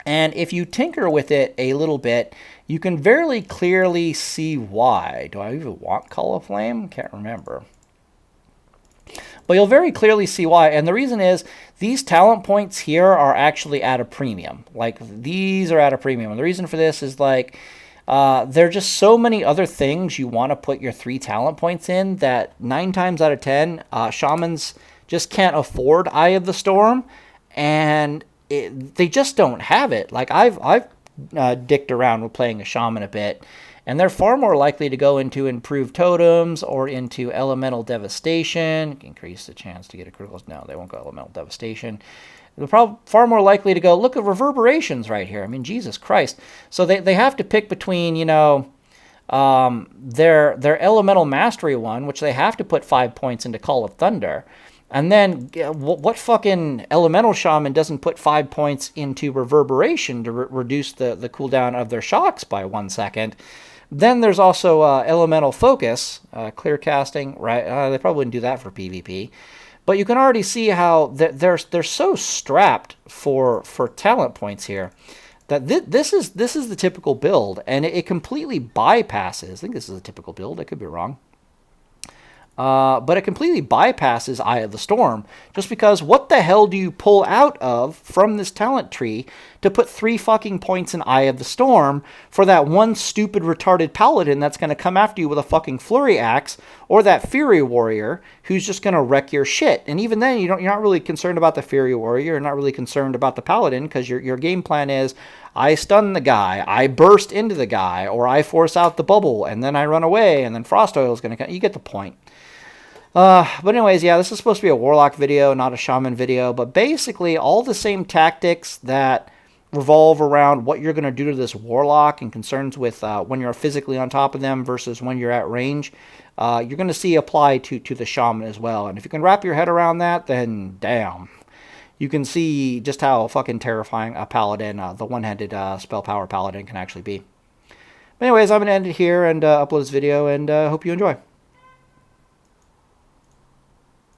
And if you tinker with it a little bit, you can very clearly see why. Do I even want Call of Flame? Can't remember. But you'll very clearly see why. And the reason is these talent points here are actually at a premium. Like, these are at a premium. And the reason for this is, like, there are just so many other things you want to put your 3 talent points in that 9 times out of 10, shamans just can't afford Eye of the Storm. And they just don't have it. Like, I've dicked around with playing a shaman a bit. And they're far more likely to go into improved totems or into elemental devastation. Increase the chance to get a critical. No, they won't go elemental devastation. They're probably far more likely to go, look at reverberations right here. I mean, Jesus Christ. So they have to pick between, you know, their elemental mastery one, which they have to put 5 points into Call of Thunder. And then what fucking elemental shaman doesn't put 5 points into reverberation to reduce the cooldown of their shocks by 1 second? Then there's also elemental focus, clear casting, right? They probably wouldn't do that for PvP. But you can already see how they're so strapped for talent points here that this is the typical build, and it completely bypasses. I think this is a typical build. I could be wrong. But it completely bypasses Eye of the Storm, just because what the hell do you pull out of from this talent tree to put 3 fucking points in Eye of the Storm for that one stupid retarded paladin that's going to come after you with a fucking flurry axe, or that Fury Warrior who's just going to wreck your shit? And even then, you're not really concerned about the Fury Warrior, you're not really concerned about the paladin, because your game plan is, I stun the guy, I burst into the guy, or I force out the bubble, and then I run away, and then Frost Oil is going to come. You get the point. But anyways, yeah, this is supposed to be a Warlock video, not a Shaman video. But basically, all the same tactics that revolve around what you're going to do to this Warlock and concerns with when you're physically on top of them versus when you're at range, you're going to see apply to the Shaman as well. And if you can wrap your head around that, then damn. You can see just how fucking terrifying a Paladin, the one-handed spell power Paladin can actually be. But anyways, I'm going to end it here and upload this video, and hope you enjoy.